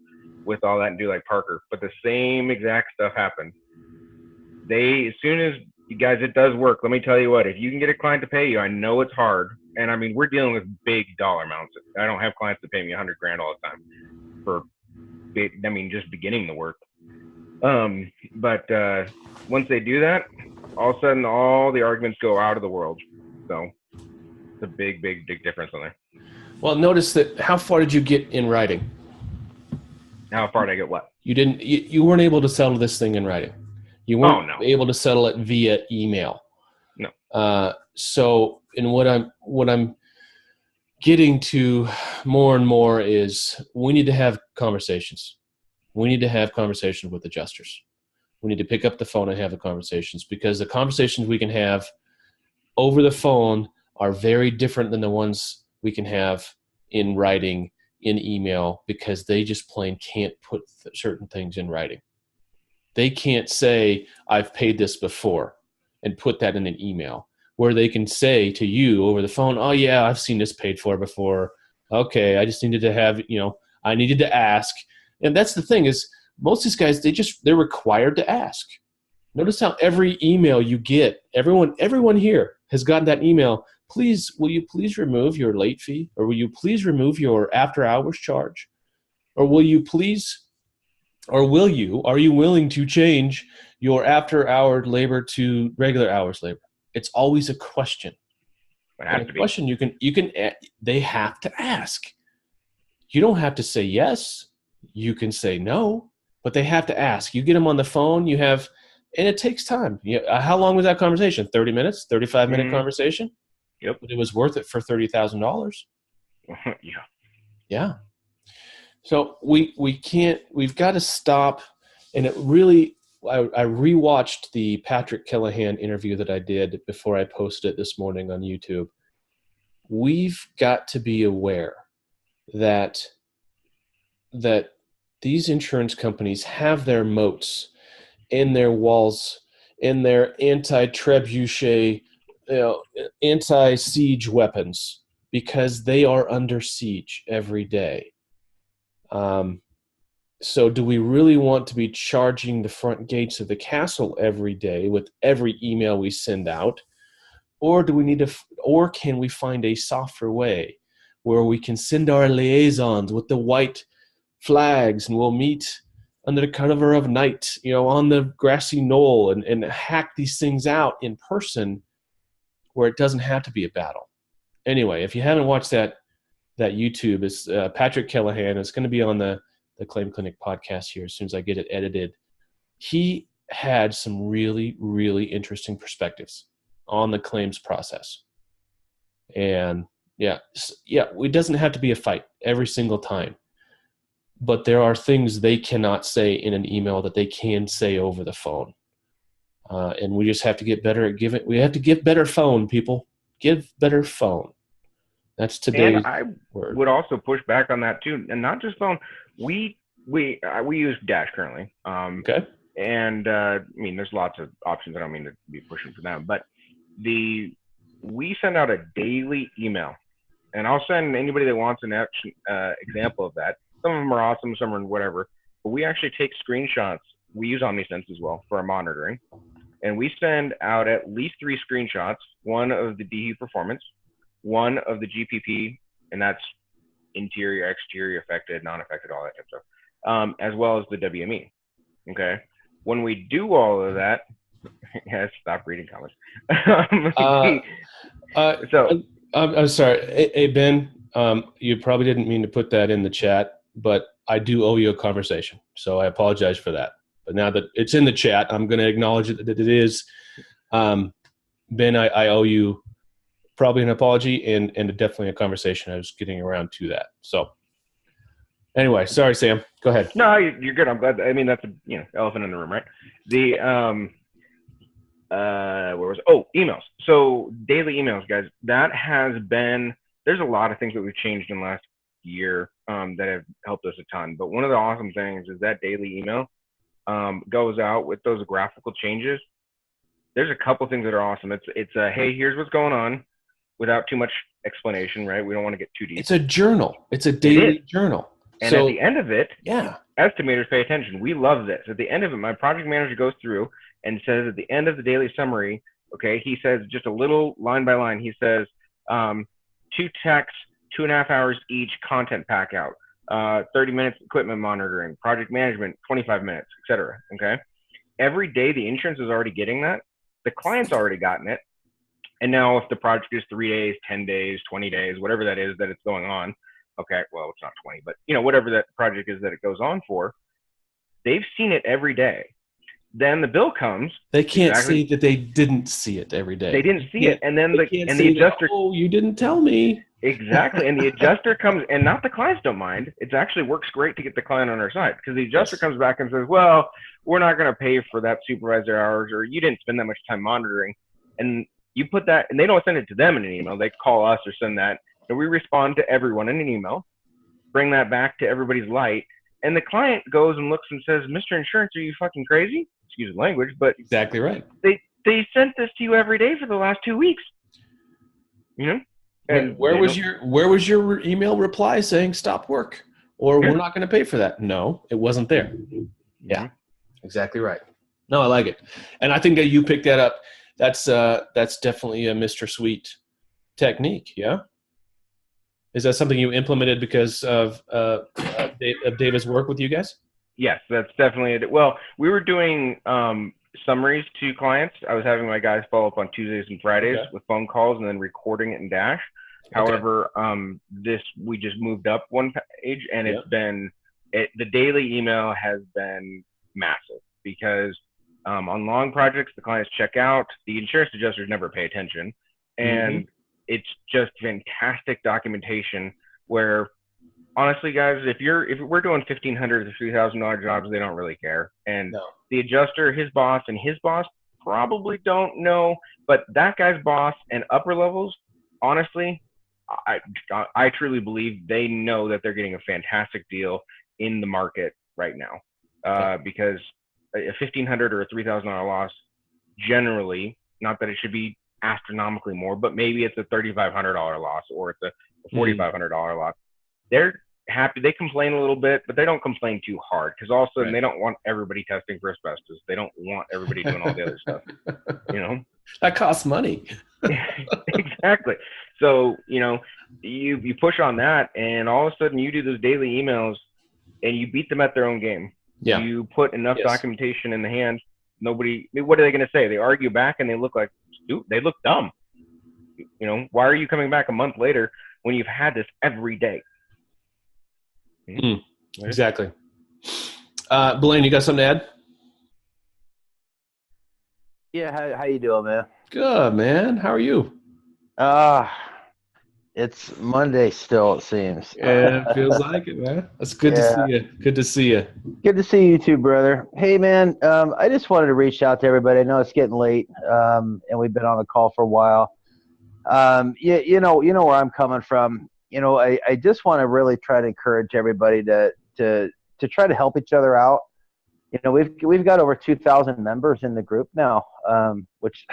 with all that and do like Parker. But the same exact stuff happened. As soon as, you guys, it does work. Let me tell you what, if you can get a client to pay you, I know it's hard. And I mean, we're dealing with big dollar amounts. I don't have clients that pay me $100,000 all the time for, just beginning the work. But once they do that, all of a sudden all the arguments go out of the world. So it's a big difference on there. Well, notice that. How far did you get in writing? How far did I get what? You weren't able to settle this thing in writing. You weren't able to settle it via email. No. So, and what I'm getting to more and more is we need to have conversations. We need to have conversations with adjusters. We need to pick up the phone and have the conversations, because the conversations we can have over the phone are very different than the ones we can have in writing, in email, because they just plain can't put certain things in writing. They can't say, I've paid this before, and put that in an email, where they can say to you over the phone, oh yeah, I've seen this paid for before. Okay, I just needed to have, I needed to ask. And that's the thing, is most of these guys, they're required to ask. Notice how every email you get, everyone here has gotten that email. Please, will you please remove your late fee? Or will you please remove your after hours charge? Or are you willing to change your after hour labor to regular hours labor? It's always a question. And a question they have to ask. You don't have to say yes. You can say no, but they have to ask. You get them on the phone, and it takes time. How long was that conversation? 30 minutes, 35-minute conversation? Yep. But it was worth it for $30,000. Yeah. Yeah. So we've got to stop. And it really, I rewatched the Patrick Callahan interview that I did before I posted it this morning on YouTube. We've got to be aware that these insurance companies have their moats in their walls, in their anti-trebuchet, anti-siege weapons, because they are under siege every day. So do we really want to be charging the front gates of the castle every day with every email we send out? Or can we find a softer way where we can send our liaisons with the white flags, and we'll meet under the cover of night, on the grassy knoll, and hack these things out in person where it doesn't have to be a battle. Anyway, if you haven't watched that YouTube, it's Patrick Callahan. It's going to be on the Claim Clinic podcast here as soon as I get it edited. He had some really, really interesting perspectives on the claims process. And it doesn't have to be a fight every single time. But there are things they cannot say in an email that they can say over the phone. And we just have to get better at giving. We have to give better phone, people. Give better phone. That's today's And I word. would also push back on that too, and not just phone. We use Dash currently. Okay. And there's lots of options. I don't mean to be pushing for them, but we send out a daily email, and I'll send anybody that wants an example of that. Some of them are awesome, some are whatever. But we actually take screenshots. We use OmniSense as well for our monitoring, and we send out at least 3 screenshots: one of the DHU performance, one of the GPP, and that's interior, exterior, affected, non-affected, all that type of stuff, as well as the WME. Okay. When we do all of that, stop reading comments. I'm sorry. Hey, Ben, you probably didn't mean to put that in the chat, but I do owe you a conversation. So I apologize for that. But now that it's in the chat, I'm going to acknowledge that it is. Ben, I owe you probably an apology and definitely a conversation. I was getting around to that. So anyway, sorry, Sam. Go ahead. No, you're good. I'm glad. I mean, that's a elephant in the room, right? Where was it? Oh, emails. So daily emails, guys. That has been. There's a lot of things that we've changed in the last year that have helped us a ton. But one of the awesome things is that daily email goes out with those graphical changes. There's a couple things that are awesome. It's a hey, here's what's going on, without too much explanation, right? We don't want to get too deep. It's a journal. It's a daily journal. And so, at the end of it, yeah, estimators pay attention. We love this. At the end of it, my project manager goes through and says at the end of the daily summary, okay, he says just a little line by line, he says 2 techs, 2.5 hours each, content pack out, 30 minutes equipment monitoring, project management, 25 minutes, etc. Okay. Every day the insurance is already getting that. The client's already gotten it. And now if the project is 3 days, 10 days, 20 days, whatever that is that it's going on, okay, well, it's not 20, but whatever that project is that it goes on for, they've seen it every day. Then the bill comes. They can't say that they didn't see it every day. They didn't see it. And then the adjuster. Oh, you didn't tell me. Exactly. And the adjuster comes, and not the clients don't mind. It actually works great to get the client on our side, because the adjuster comes back and says, well, we're not going to pay for that supervisor hours, or you didn't spend that much time monitoring. And you put that, and they don't send it to them in an email. They call us or send that. And we respond to everyone in an email, bring that back to everybody's light. And the client goes and looks and says, Mr. Insurance, are you fucking crazy? Excuse the language, but exactly right. They sent this to you every day for the last 2 weeks. And where was your email reply saying stop work, or we're not going to pay for that? No, it wasn't there. Yeah, exactly right. No, I like it, and I think that you picked that up. That's definitely a Mr. Sweet technique. Yeah. Is that something you implemented because of David's work with you guys? Yes, that's definitely it. Well, we were doing summaries to clients. I was having my guys follow up on Tuesdays and Fridays with phone calls and then recording it in Dash. However, we just moved up one page, and it's been the daily email has been massive, because on long projects, the clients check out, the insurance adjusters never pay attention, and it's just fantastic documentation where, honestly, guys, if we're doing $1,500 to $3,000 jobs, they don't really care. And the adjuster, his boss, and his boss probably don't know, but that guy's boss and upper levels, honestly, I truly believe they know that they're getting a fantastic deal in the market right now, because a $1,500 or a $3,000 loss, generally, not that it should be astronomically more, but maybe it's a $3,500 loss, or it's a $4,500 loss. They're happy. They complain a little bit, but they don't complain too hard, because all of a sudden they don't want everybody testing for asbestos. They don't want everybody doing all the other stuff. That costs money. Exactly. So you push on that, and all of a sudden you do those daily emails. and you beat them at their own game. Yeah. You put enough documentation in the hand. Nobody. What are they going to say? They argue back, and they look dumb. You know, why are you coming back a month later when you've had this every day? Exactly. Blaine, you got something to add? Yeah, how you doing, man? Good, man. How are you? It's Monday still, it seems. Yeah, it feels like it, man. That's good to see you. Good to see you. Good to see you too, brother. Hey, man, I just wanted to reach out to everybody. I know it's getting late, and we've been on the call for a while. You know where I'm coming from. You know, I just want to really try to encourage everybody to try to help each other out. You know, we've got over 2,000 members in the group now, which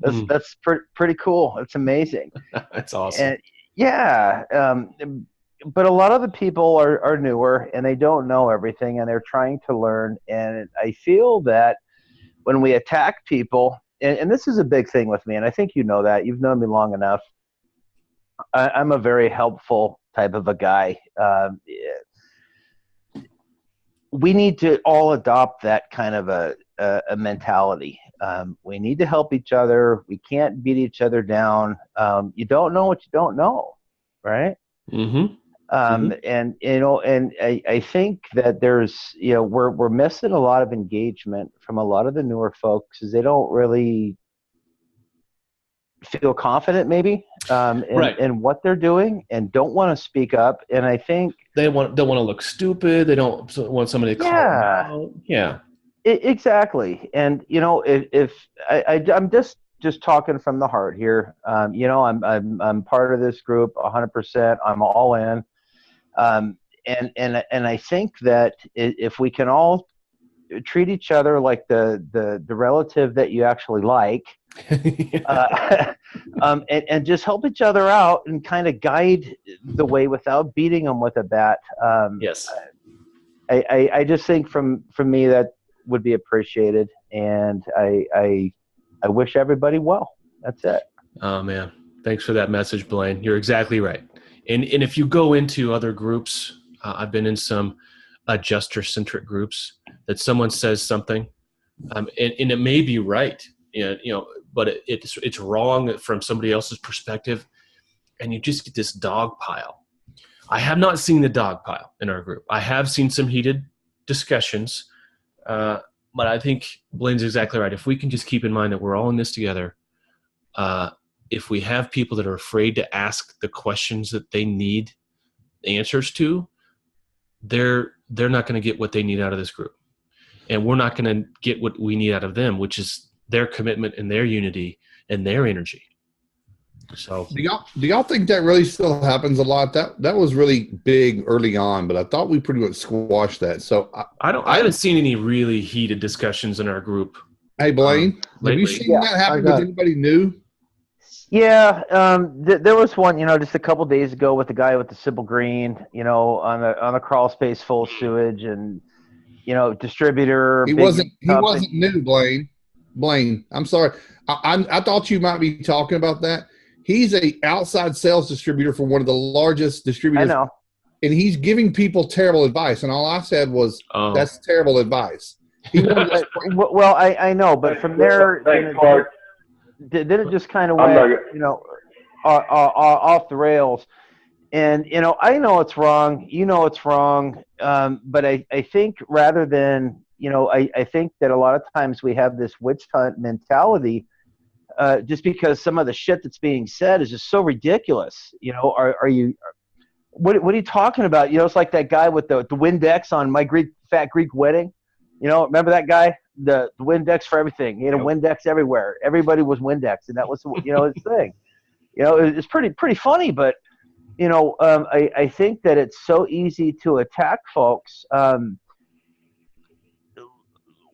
that's pretty cool. It's amazing. That's awesome. And but a lot of the people are newer and they don't know everything and they're trying to learn. And I feel that when we attack people, and this is a big thing with me, and I think you know that. You've known me long enough. I'm a very helpful type of a guy. We need to all adopt that kind of a mentality. We need to help each other. We can't beat each other down. You don't know what you don't know, right? Mm-hmm. And you know, and I think that there's, you know, we're missing a lot of engagement from a lot of the newer folks, because they don't really feel confident maybe in what they're doing and don't want to speak up. And I think they don't want to look stupid. They don't want somebody to call them out. Yeah. Exactly. And you know, if I'm just talking from the heart here, you know, I'm part of this group 100%. I'm all in. And I think that if we can all treat each other like the relative that you actually like, and just help each other out and kind of guide the way without beating them with a bat. Yes. I just think from me that would be appreciated, and I wish everybody well. That's it. Oh man, thanks for that message, Blaine. You're exactly right. And if you go into other groups, I've been in some adjuster-centric groups that someone says something, and it may be right, you know, but it's wrong from somebody else's perspective, and you just get this dog pile. I have not seen the dog pile in our group. I have seen some heated discussions, but I think Blaine's exactly right. If we can just keep in mind that we're all in this together, if we have people that are afraid to ask the questions that they need answers to, they're not going to get what they need out of this group. And we're not going to get what we need out of them, which is their commitment and their unity and their energy. So do y'all think that really still happens a lot? That was really big early on, but I thought we pretty much squashed that. So I haven't seen any really heated discussions in our group. Hey Blaine, have you seen that happen with anybody new? Yeah, there was one, you know, just a couple days ago with the guy with the simple green, you know, on the crawl space full of sewage, and you know, distributor. He wasn't new, Blaine. Blaine, I'm sorry. I thought you might be talking about that. He's a outside sales distributor for one of the largest distributors. I know. And he's giving people terrible advice. And all I said was, that's terrible advice. Well, I know, but from there, then it just kind of went, you know, off the rails. And, you know, I know it's wrong. You know it's wrong. But I think rather than, you know, I think that a lot of times we have this witch hunt mentality, just because some of the shit that's being said is just so ridiculous. You know, what are you talking about? You know, it's like that guy with the Windex on My Fat Greek Wedding. You know, remember that guy? The Windex for everything. He had a Windex everywhere. Everybody was Windex, and that was, you know, his thing. You know, it's pretty funny, but you know, I think that it's so easy to attack folks.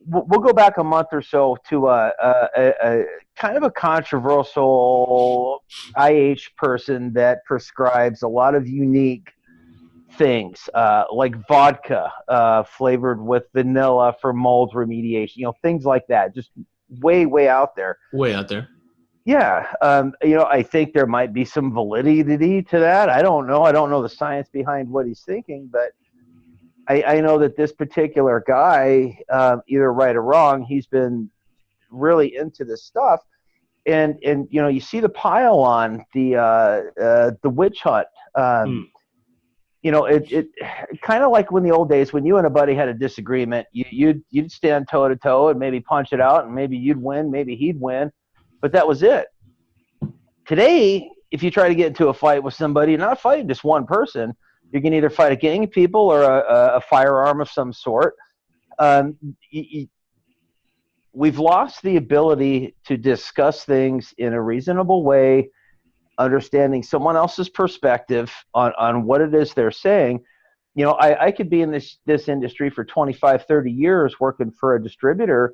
We'll go back a month or so to a kind of a controversial IH person that prescribes a lot of unique things, like vodka flavored with vanilla for mold remediation, you know, things like that. Just way out there. Way out there. Yeah. You know, I think there might be some validity to that. I don't know. I don't know the science behind what he's thinking, but I know that this particular guy, either right or wrong, he's been really into this stuff. And you know, you see the pile on the witch hunt. You know, it kind of like when the old days when you and a buddy had a disagreement, you'd stand toe to toe and maybe punch it out, and maybe you'd win, maybe he'd win, but that was it. Today, if you try to get into a fight with somebody, you're not fighting just one person. You can either fight a gang of people or a firearm of some sort. We've lost the ability to discuss things in a reasonable way, understanding someone else's perspective on what it is they're saying. You know, I could be in this industry for 25, 30 years working for a distributor,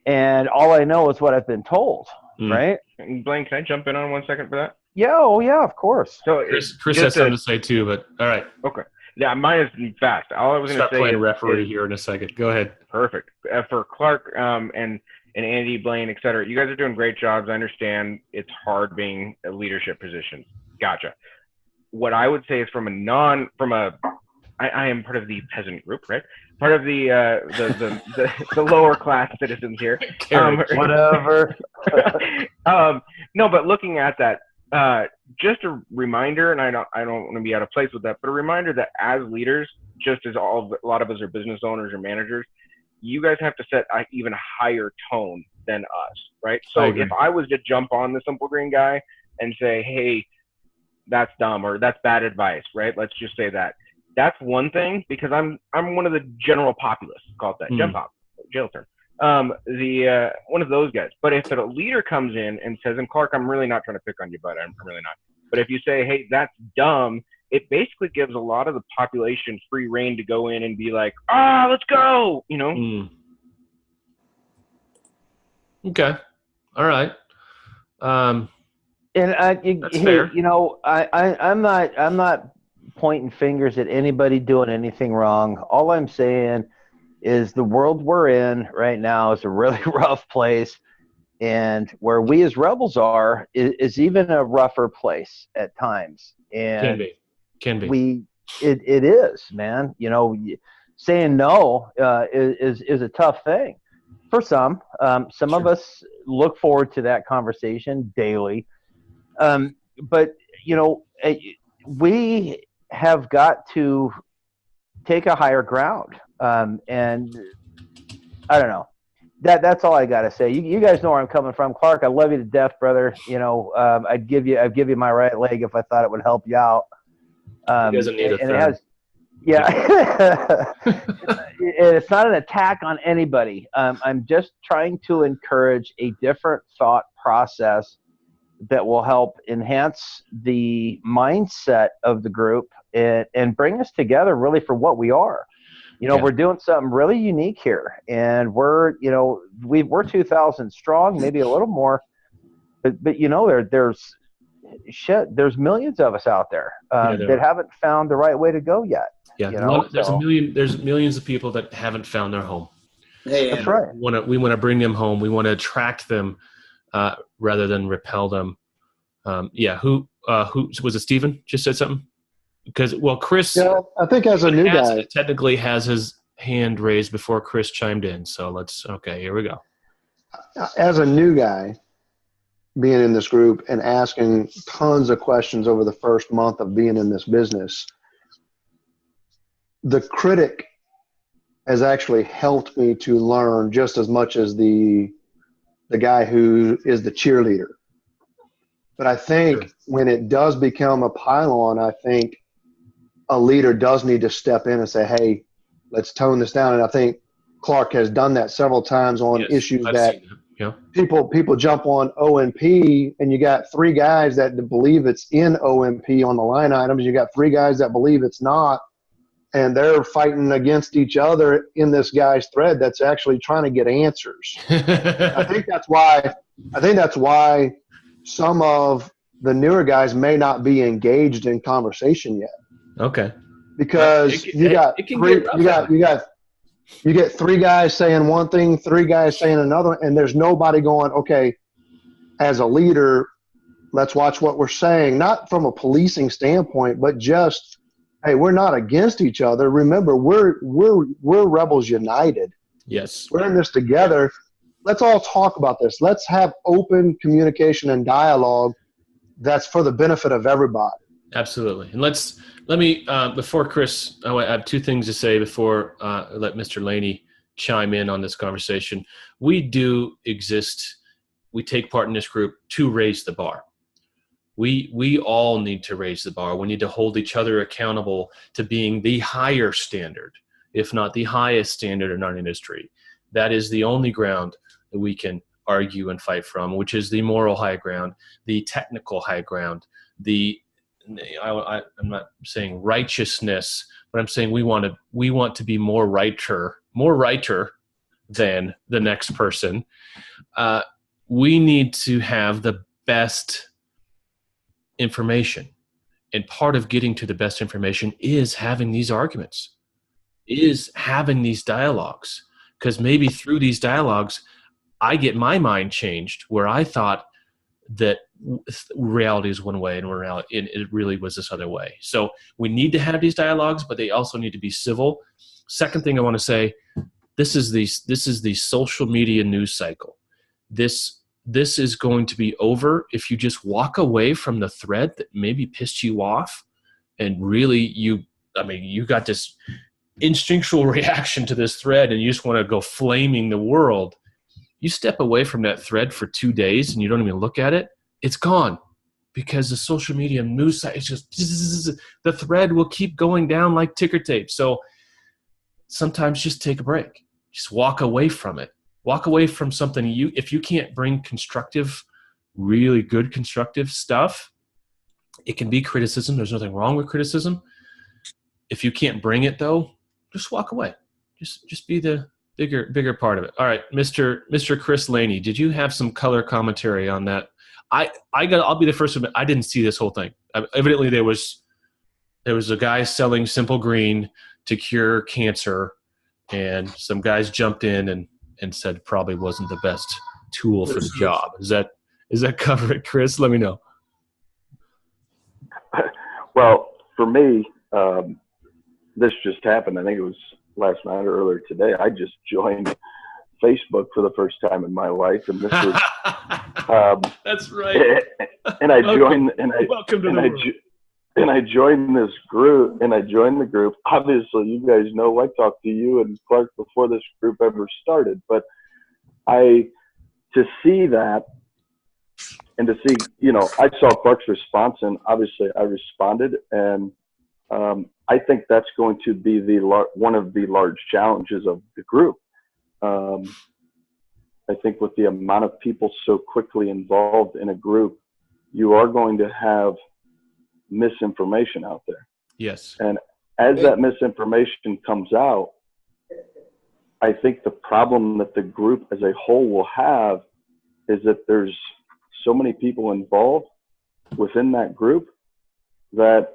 and all I know is what I've been told, right? Blaine, can I jump in on 1 second for that? Yeah, oh yeah, of course. So Chris has something to say too, but all right. Okay. Yeah, mine is fast. All I was going to say playing is referee here in a second. Go ahead. Perfect. For Clark and Andy, Blaine, et cetera, you guys are doing great jobs. I understand it's hard being a leadership position. Gotcha. What I would say is I am part of the peasant group, right? Part of the lower class citizens here. Whatever. No, but looking at that, just a reminder, and I don't want to be out of place with that, but a reminder that as leaders, just as a lot of us are business owners or managers, you guys have to set an even higher tone than us, right? So if I was to jump on the Simple Green guy and say, hey, that's dumb or that's bad advice, right? Let's just say that. That's one thing, because I'm one of the general populace, call it that, jail term. One of those guys. But if a leader comes in and says, and Clark, I'm really not trying to pick on you, bud, I'm really not. But if you say, hey, that's dumb, it basically gives a lot of the population free reign to go in and be like, let's go, you know? Okay. All right. And that's fair. You know, I'm not pointing fingers at anybody doing anything wrong. All I'm saying is the world we're in right now is a really rough place, and where we as rebels are is even a rougher place at times. And can be. It is, man. You know, saying no is a tough thing for some. Some of us look forward to that conversation daily. But you know, we have got to take a higher ground. And I don't know. That's all I got to say. You guys know where I'm coming from. Clark, I love you to death, brother. You know, I'd give you my right leg if I thought it would help you out. He doesn't need a third. It has, yeah. It's not an attack on anybody. I'm just trying to encourage a different thought process that will help enhance the mindset of the group and bring us together really for what we are. You know, we're doing something really unique here, and we're 2,000 strong, maybe a little more, but you know, there's millions of us out there that haven't found the right way to go yet. Yeah, you know? There's millions of people that haven't found their home. Hey, that's right. We want to bring them home. We want to attract them rather than repel them. Who was it? Steven just said something. Because, well, Chris, I think as a new guy, technically has his hand raised before Chris chimed in. So here we go. As a new guy, being in this group and asking tons of questions over the first month of being in this business, the critic has actually helped me to learn just as much as the guy who is the cheerleader. But I think when it does become a pylon, I think a leader does need to step in and say, hey, let's tone this down. And I think Clark has done that several times on issues that people jump on OMP, and you got three guys that believe it's in OMP on the line items. You got three guys that believe it's not, and they're fighting against each other in this guy's thread that's actually trying to get answers. I think that's why some of the newer guys may not be engaged in conversation yet. Okay. Because you get three guys saying one thing, three guys saying another, and there's nobody going, okay, as a leader, let's watch what we're saying, not from a policing standpoint, but just Hey, we're not against each other. Remember, we're Rebels United. Yes. We're in this together. Let's all talk about this. Let's have open communication and dialogue that's for the benefit of everybody. Absolutely. And let me before Chris, I have two things to say before I let Mr. Laney chime in on this conversation. We do exist. We take part in this group to raise the bar. We all need to raise the bar. We need to hold each other accountable to being the higher standard, if not the highest standard in our industry. That is the only ground that we can argue and fight from, which is the moral high ground, the technical high ground, I'm not saying righteousness, but I'm saying we want to be more righter than the next person. We need to have the best information. And part of getting to the best information is having these arguments, is having these dialogues. Because maybe through these dialogues, I get my mind changed where I thought that reality is one way and it really was this other way. So we need to have these dialogues, but they also need to be civil. Second thing I want to say, this is the social media news cycle. This is going to be over if you just walk away from the thread that maybe pissed you off, and really you got this instinctual reaction to this thread and you just want to go flaming the world. You step away from that thread for 2 days and you don't even look at it, it's gone, because the social media news site is just the thread will keep going down like ticker tape. So sometimes just take a break, just walk away from it. Walk away from something. If you can't bring constructive, really good constructive stuff, it can be criticism. There's nothing wrong with criticism. If you can't bring it though, just walk away. Just be the bigger part of it. All right, Mr. Chris Laney, did you have some color commentary on that? I'll be the first to admit, I didn't see this whole thing. Evidently there was a guy selling Simple Green to cure cancer, and some guys jumped in and said probably wasn't the best tool for the job. Is that cover it, Chris? Let me know. Well, for me, this just happened. I think it was last night or earlier today. I just joined Facebook for the first time in my life, and this was that's right. And I joined I joined this group, and I joined the group. Obviously, you guys know I talked to you and Clark before this group ever started, but to see that and to see, I saw Clark's response, and obviously I responded, and I think that's going to be one of the large challenges of the group. I think with the amount of people so quickly involved in a group, you are going to have misinformation out there. Yes. And as that misinformation comes out, I think the problem that the group as a whole will have is that there's so many people involved within that group that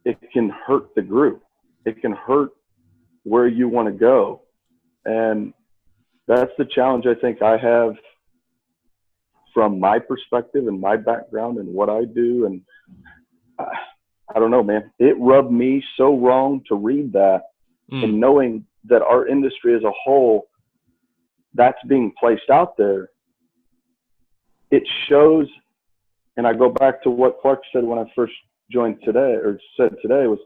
it can hurt the group. It can hurt where you want to go. And that's the challenge I think I have from my perspective and my background and what I do. And I don't know, man, it rubbed me so wrong to read that and knowing that our industry as a whole, that's being placed out there. It shows, and I go back to what Clark said when I first joined today, or said today, was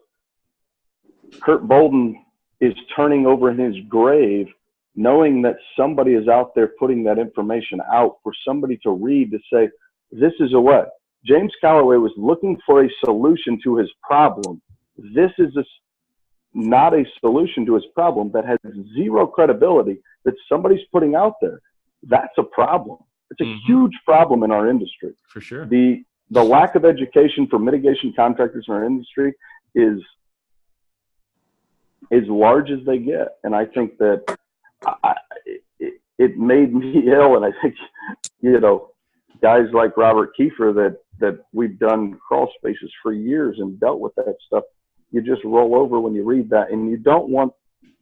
Kurt Bolden is turning over in his grave knowing that somebody is out there putting that information out for somebody to read, to say, this is a way. James Calloway was looking for a solution to his problem. This is not a solution to his problem that has zero credibility that somebody's putting out there. That's a problem. It's a huge problem in our industry. For sure. The lack of education for mitigation contractors in our industry is as large as they get. And I think that it made me ill. And I think, guys like Robert Kiefer that we've done crawl spaces for years and dealt with that stuff, you just roll over when you read that, and you don't want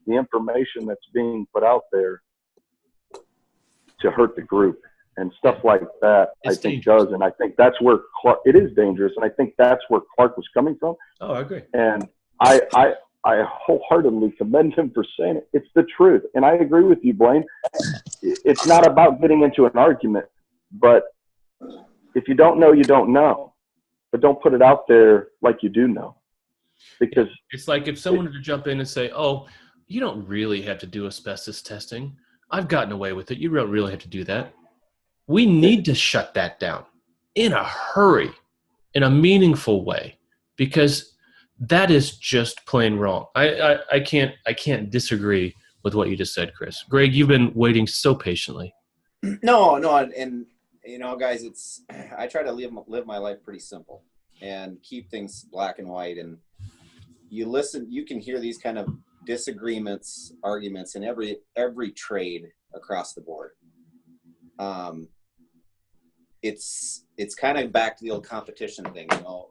the information that's being put out there to hurt the group and stuff like that. It's I think dangerous. does, and I think that's where Clark, it is dangerous, and I think that's where Clark was coming from. Oh, I agree. And I wholeheartedly commend him for saying it. It's the truth. And I agree with you, Blaine. It's not about getting into an argument, but if you don't know, you don't know. But don't put it out there like you do know. Because it's like if someone were to jump in and say, oh, you don't really have to do asbestos testing. I've gotten away with it. You don't really have to do that. We need to shut that down in a hurry, in a meaningful way, because that is just plain wrong. I can't disagree with what you just said, Chris. Greg, you've been waiting so patiently. No, and you know, guys, I try to live my life pretty simple and keep things black and white. And you listen, you can hear these kind of disagreements, arguments in every trade across the board. It's kind of back to the old competition thing, you know.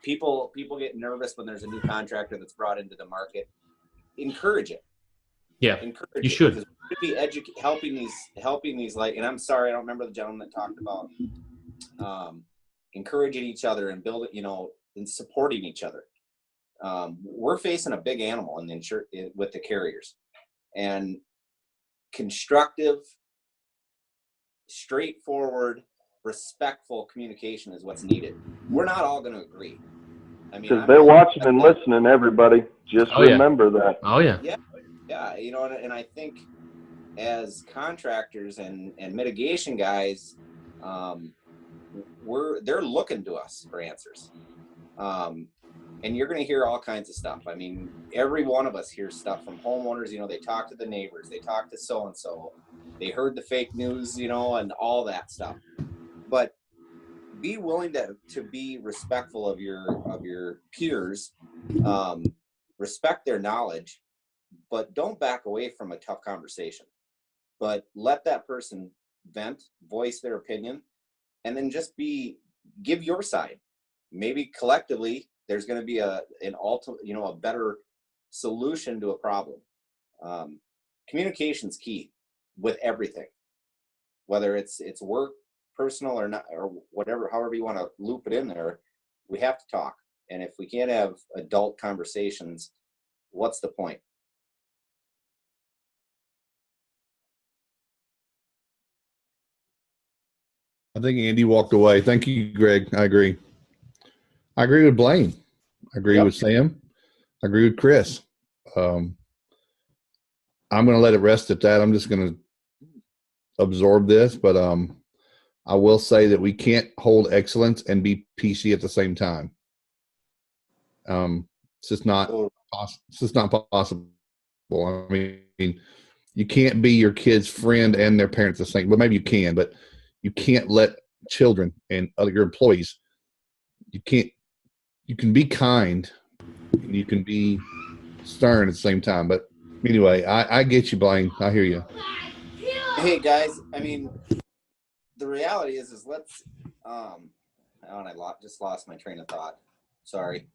People get nervous when there's a new contractor that's brought into the market. Encourage it. Yeah, encourage you should. Because we should be helping these like. And I'm sorry, I don't remember the gentleman that talked about encouraging each other and building, you know, and supporting each other. We're facing a big animal with the carriers, and constructive, straightforward, respectful communication is what's needed. We're not all going to agree. I mean, because they're watching and listening, everybody. Just remember that. Oh yeah. Yeah, you know, and I think as contractors and mitigation guys, they're looking to us for answers. And you're going to hear all kinds of stuff. I mean, every one of us hears stuff from homeowners. You know, they talk to the neighbors, they talk to so-and-so, they heard the fake news, you know, and all that stuff. But be willing to be respectful of your peers, respect their knowledge, but don't back away from a tough conversation. But let that person vent, voice their opinion, and then just give your side. Maybe collectively there's going to be a better solution to a problem. Communication's key with everything, whether it's work, personal, or not, or whatever, however you want to loop it in there. We have to talk. And if we can't have adult conversations, what's the point? I think Andy walked away. Thank you, Greg. I agree. I agree with Blaine. I agree with Sam. I agree with Chris. I'm going to let it rest at that. I'm just going to absorb this, but I will say that we can't hold excellence and be PC at the same time. It's just not possible. I mean, you can't be your kid's friend and their parents the same. Well, maybe you can, but you can't let children and your employees. You can be kind and you can be stern at the same time. But anyway, I get you, Blaine. I hear you. Hey guys, I mean, the reality is let's I just lost my train of thought. Sorry.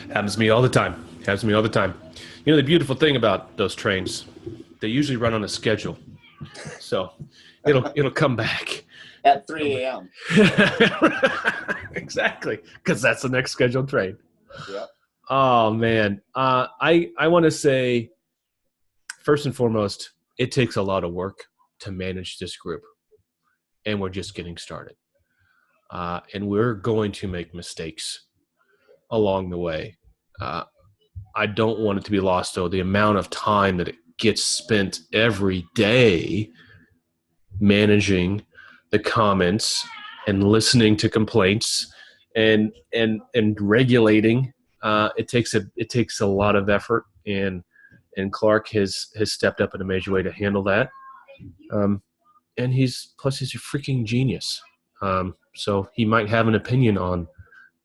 Happens to me all the time. You know, the beautiful thing about those trains, they usually run on a schedule. So it'll come back. At 3 a.m. Exactly, because that's the next scheduled train. Yep. Oh, man. I want to say, first and foremost, it takes a lot of work to manage this group. And we're just getting started. And we're going to make mistakes along the way. I don't want it to be lost, though, the amount of time that it gets spent every day managing the comments and listening to complaints and regulating. It takes a lot of effort, and Clark has stepped up in a major way to handle that. And he's a freaking genius. So he might have an opinion on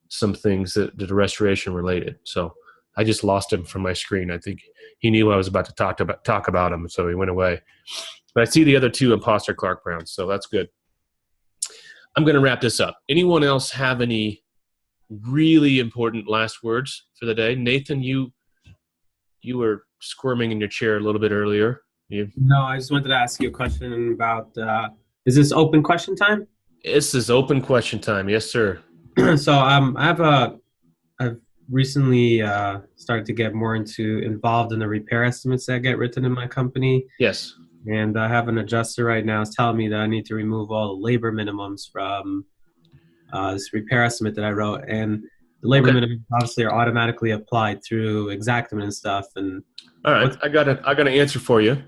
some things that are restoration related. So I just lost him from my screen. I think he knew I was about to talk about him, so he went away. But I see the other two imposter Clark Browns, so that's good. I'm going to wrap this up. Anyone else have any really important last words for the day? Nathan, you were squirming in your chair a little bit earlier. No, I just wanted to ask you a question about, is this open question time? This is open question time. Yes, sir. So I have I've recently started to get more involved in the repair estimates that get written in my company. Yes. And I have an adjuster right now is telling me that I need to remove all the labor minimums from this repair estimate that I wrote. And the labor minimums obviously are automatically applied through Exactment and stuff. And all right, I got an answer for you.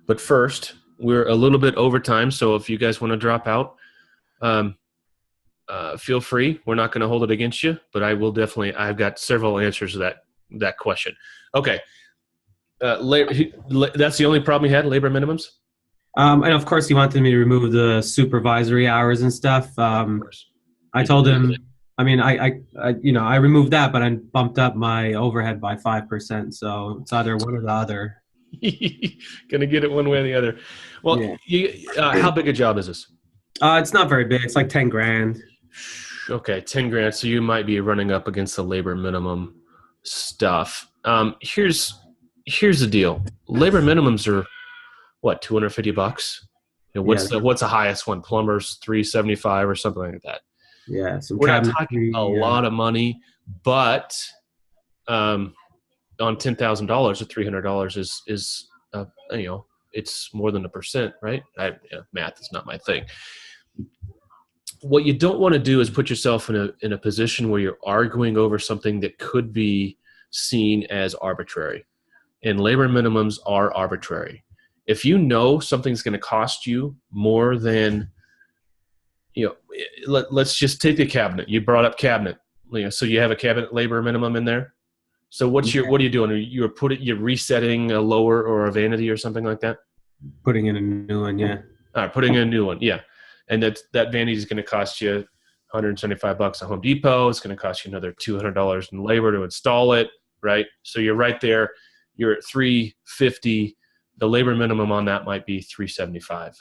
But first, we're a little bit over time, so if you guys want to drop out, feel free. We're not going to hold it against you, but I will definitely. I've got several answers to that question. Okay, that's the only problem you had, labor minimums. And of course, he wanted me to remove the supervisory hours and stuff. I told him. I mean, I removed that, but I bumped up my overhead by 5%. So it's either one or the other. Gonna get it one way or the other. Well, yeah. How big a job is this? It's not very big. It's like 10 grand. Okay, 10 grand. So you might be running up against the labor minimum stuff. Here's the deal. Labor minimums are what, $250? What's the highest one? Plumbers $375 or something like that. Yeah, we're not talking a lot of money, but on $10,000 or $300 is it's more than 1%, right? Math is not my thing. What you don't want to do is put yourself in a position where you're arguing over something that could be seen as arbitrary, and labor minimums are arbitrary. If you know something's going to cost you more than, let's just take the cabinet. You brought up cabinet, so you have a cabinet labor minimum in there. So what are you doing? You're resetting a lower or a vanity or something like that? Putting in a new one, yeah. All right, putting in a new one, yeah. And that vanity is going to cost you $175 at Home Depot. It's going to cost you another $200 in labor to install it, right? So you're right there. You're at $350. The labor minimum on that might be $375.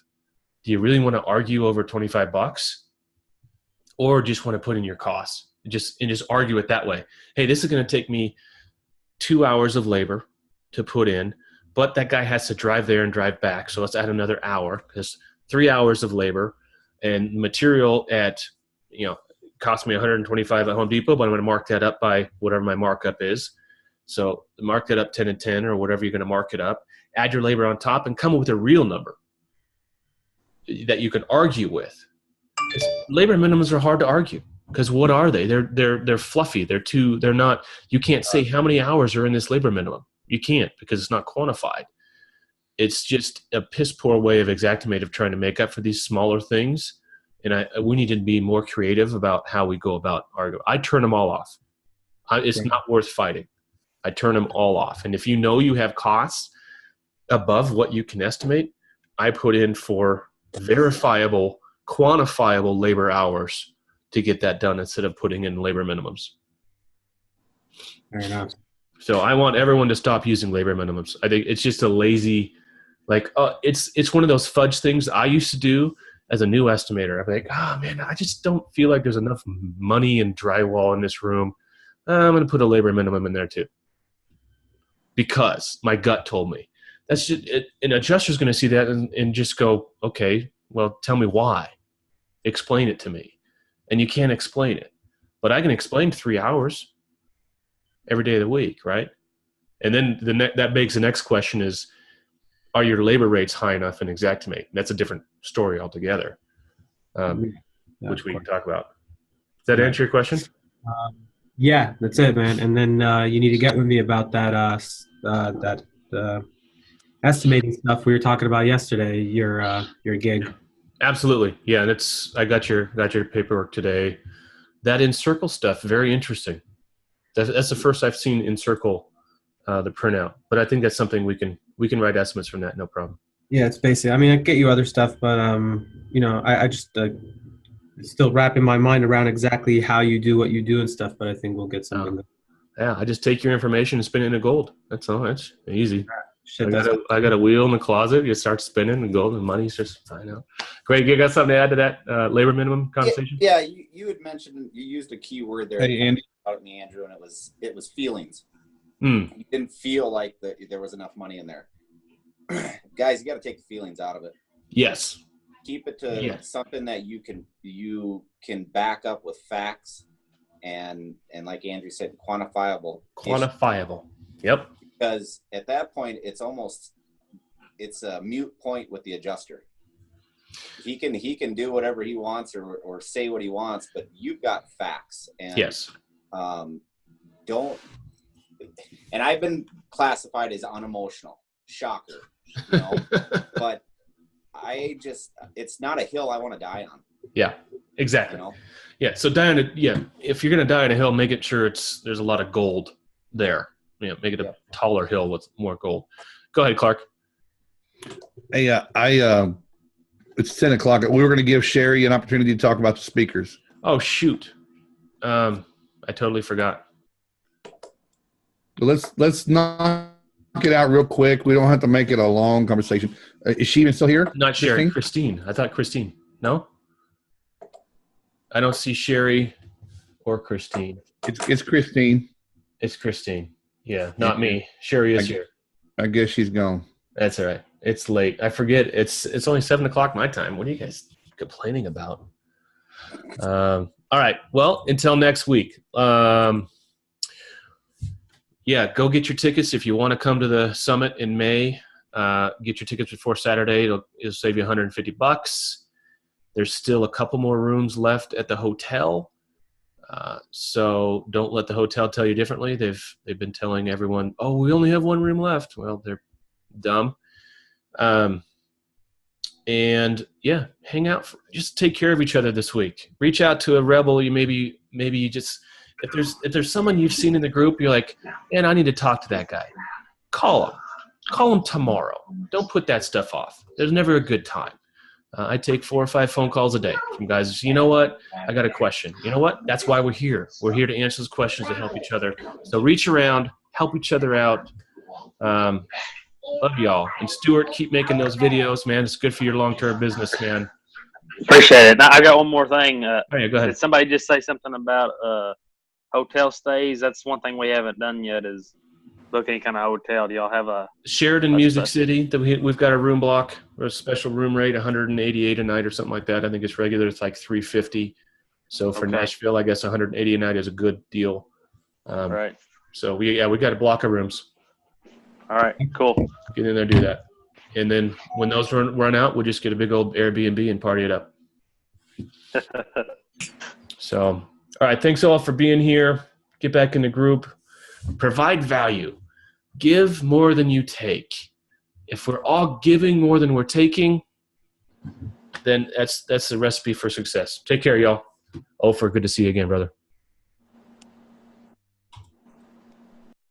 Do you really want to argue over $25, or just want to put in your costs? Just argue it that way. Hey, this is going to take me 2 hours of labor to put in, but that guy has to drive there and drive back. So let's add another hour, because 3 hours of labor and material cost me $125 at Home Depot, but I'm going to mark that up by whatever my markup is. So mark that up 10 and 10 or whatever you're going to mark it up. Add your labor on top and come up with a real number that you can argue with. Labor minimums are hard to argue, because what are they? They're fluffy. They're not. You can't say how many hours are in this labor minimum. You can't, because it's not quantified. It's just a piss poor way of Xactimate of trying to make up for these smaller things. And we need to be more creative about how we go about arguing. I turn them all off. It's not worth fighting. I turn them all off. And if you know you have costs above what you can estimate, I put in for verifiable, quantifiable labor hours to get that done instead of putting in labor minimums. Fair enough. So I want everyone to stop using labor minimums. I think it's just a lazy, it's one of those fudge things I used to do as a new estimator. I'm like, oh man, I just don't feel like there's enough money and drywall in this room. I'm going to put a labor minimum in there too, because my gut told me. That's just it. An adjuster's going to see that and just go, okay, well, tell me why. Explain it to me. And you can't explain it. But I can explain 3 hours every day of the week, right? And then that begs the next question is, are your labor rates high enough in Xactimate? That's a different story altogether, which we can talk about. Does that answer your question? Yeah, that's it, man. And then you need to get with me about that estimating stuff we were talking about yesterday. Your gig. Absolutely, yeah. And I got your paperwork today. That Encircle stuff, very interesting. That's the first I've seen Encircle the printout, but I think that's something we can write estimates from that, no problem. Yeah, it's basically. I mean, I get you other stuff, but I just still wrapping my mind around exactly how you do what you do and stuff. But I think we'll get something. Yeah, I just take your information and spin it into gold. That's all. It's easy. I got a wheel in the closet. You start spinning, and gold and money's just fine out. Greg, you got something to add to that labor minimum conversation? Yeah, you had mentioned, you used a key word there. Hey, Andy. About me, Andrew, and it was feelings. You didn't feel like there was enough money in there. Guys, you got to take the feelings out of it. Yes. Keep it to something that you can back up with facts and like Andrew said, quantifiable. Quantifiable. Yep. Because at that point, it's a mute point with the adjuster. He can do whatever he wants or say what he wants, but you've got facts. And yes. And I've been classified as unemotional. Shocker. You know? But it's not a hill I want to die on. Yeah, exactly. You know? Yeah. So if you're going to die on a hill, make it sure there's a lot of gold there. Make it a taller hill with more gold. Go ahead, Clark. Hey, it's 10 o'clock. We were going to give Sherry an opportunity to talk about the speakers. Oh, shoot. I totally forgot. Let's knock it out real quick. We don't have to make it a long conversation. Is she even still here? Not Sherry. Christine. I thought Christine. No? I don't see Sherry or Christine. It's Christine. It's Christine. Yeah, not me. Sherry is here. I guess she's gone. That's all right. It's late. I forget. It's only 7 o'clock my time. What are you guys complaining about? All right. Well, until next week. Go get your tickets if you want to come to the summit in May. Get your tickets before Saturday. It'll save you $150. There's still a couple more rooms left at the hotel. So don't let the hotel tell you differently. They've been telling everyone, oh, we only have one room left. Well, they're dumb. Hang out. Just take care of each other this week. Reach out to a rebel. Maybe you just, if there's someone you've seen in the group, you're like, man, I need to talk to that guy. Call him tomorrow. Don't put that stuff off. There's never a good time. I take 4 or 5 phone calls a day from guys. You know what? I got a question. You know what? That's why we're here. We're here to answer those questions and help each other. So reach around, help each other out. Love y'all. And Stuart, keep making those videos, man. It's good for your long-term business, man. Appreciate it. Now, I got one more thing. Go ahead. Did somebody just say something about hotel stays? That's one thing we haven't done yet is book any kind of hotel. Do y'all have a Sheridan Music City? That we've got a room block or a special room rate, $188 a night or something like that. I think it's regular. It's like $350. So for Nashville, I guess $180 a night is a good deal. Right. So we got a block of rooms. All right, cool. Get in there, do that. And then when those run out, we'll just get a big old Airbnb and party it up. So, all right. Thanks all for being here. Get back in the group. Provide value. Give more than you take. If we're all giving more than we're taking, then that's the recipe for success. Take care, y'all. Ofer, good to see you again, brother.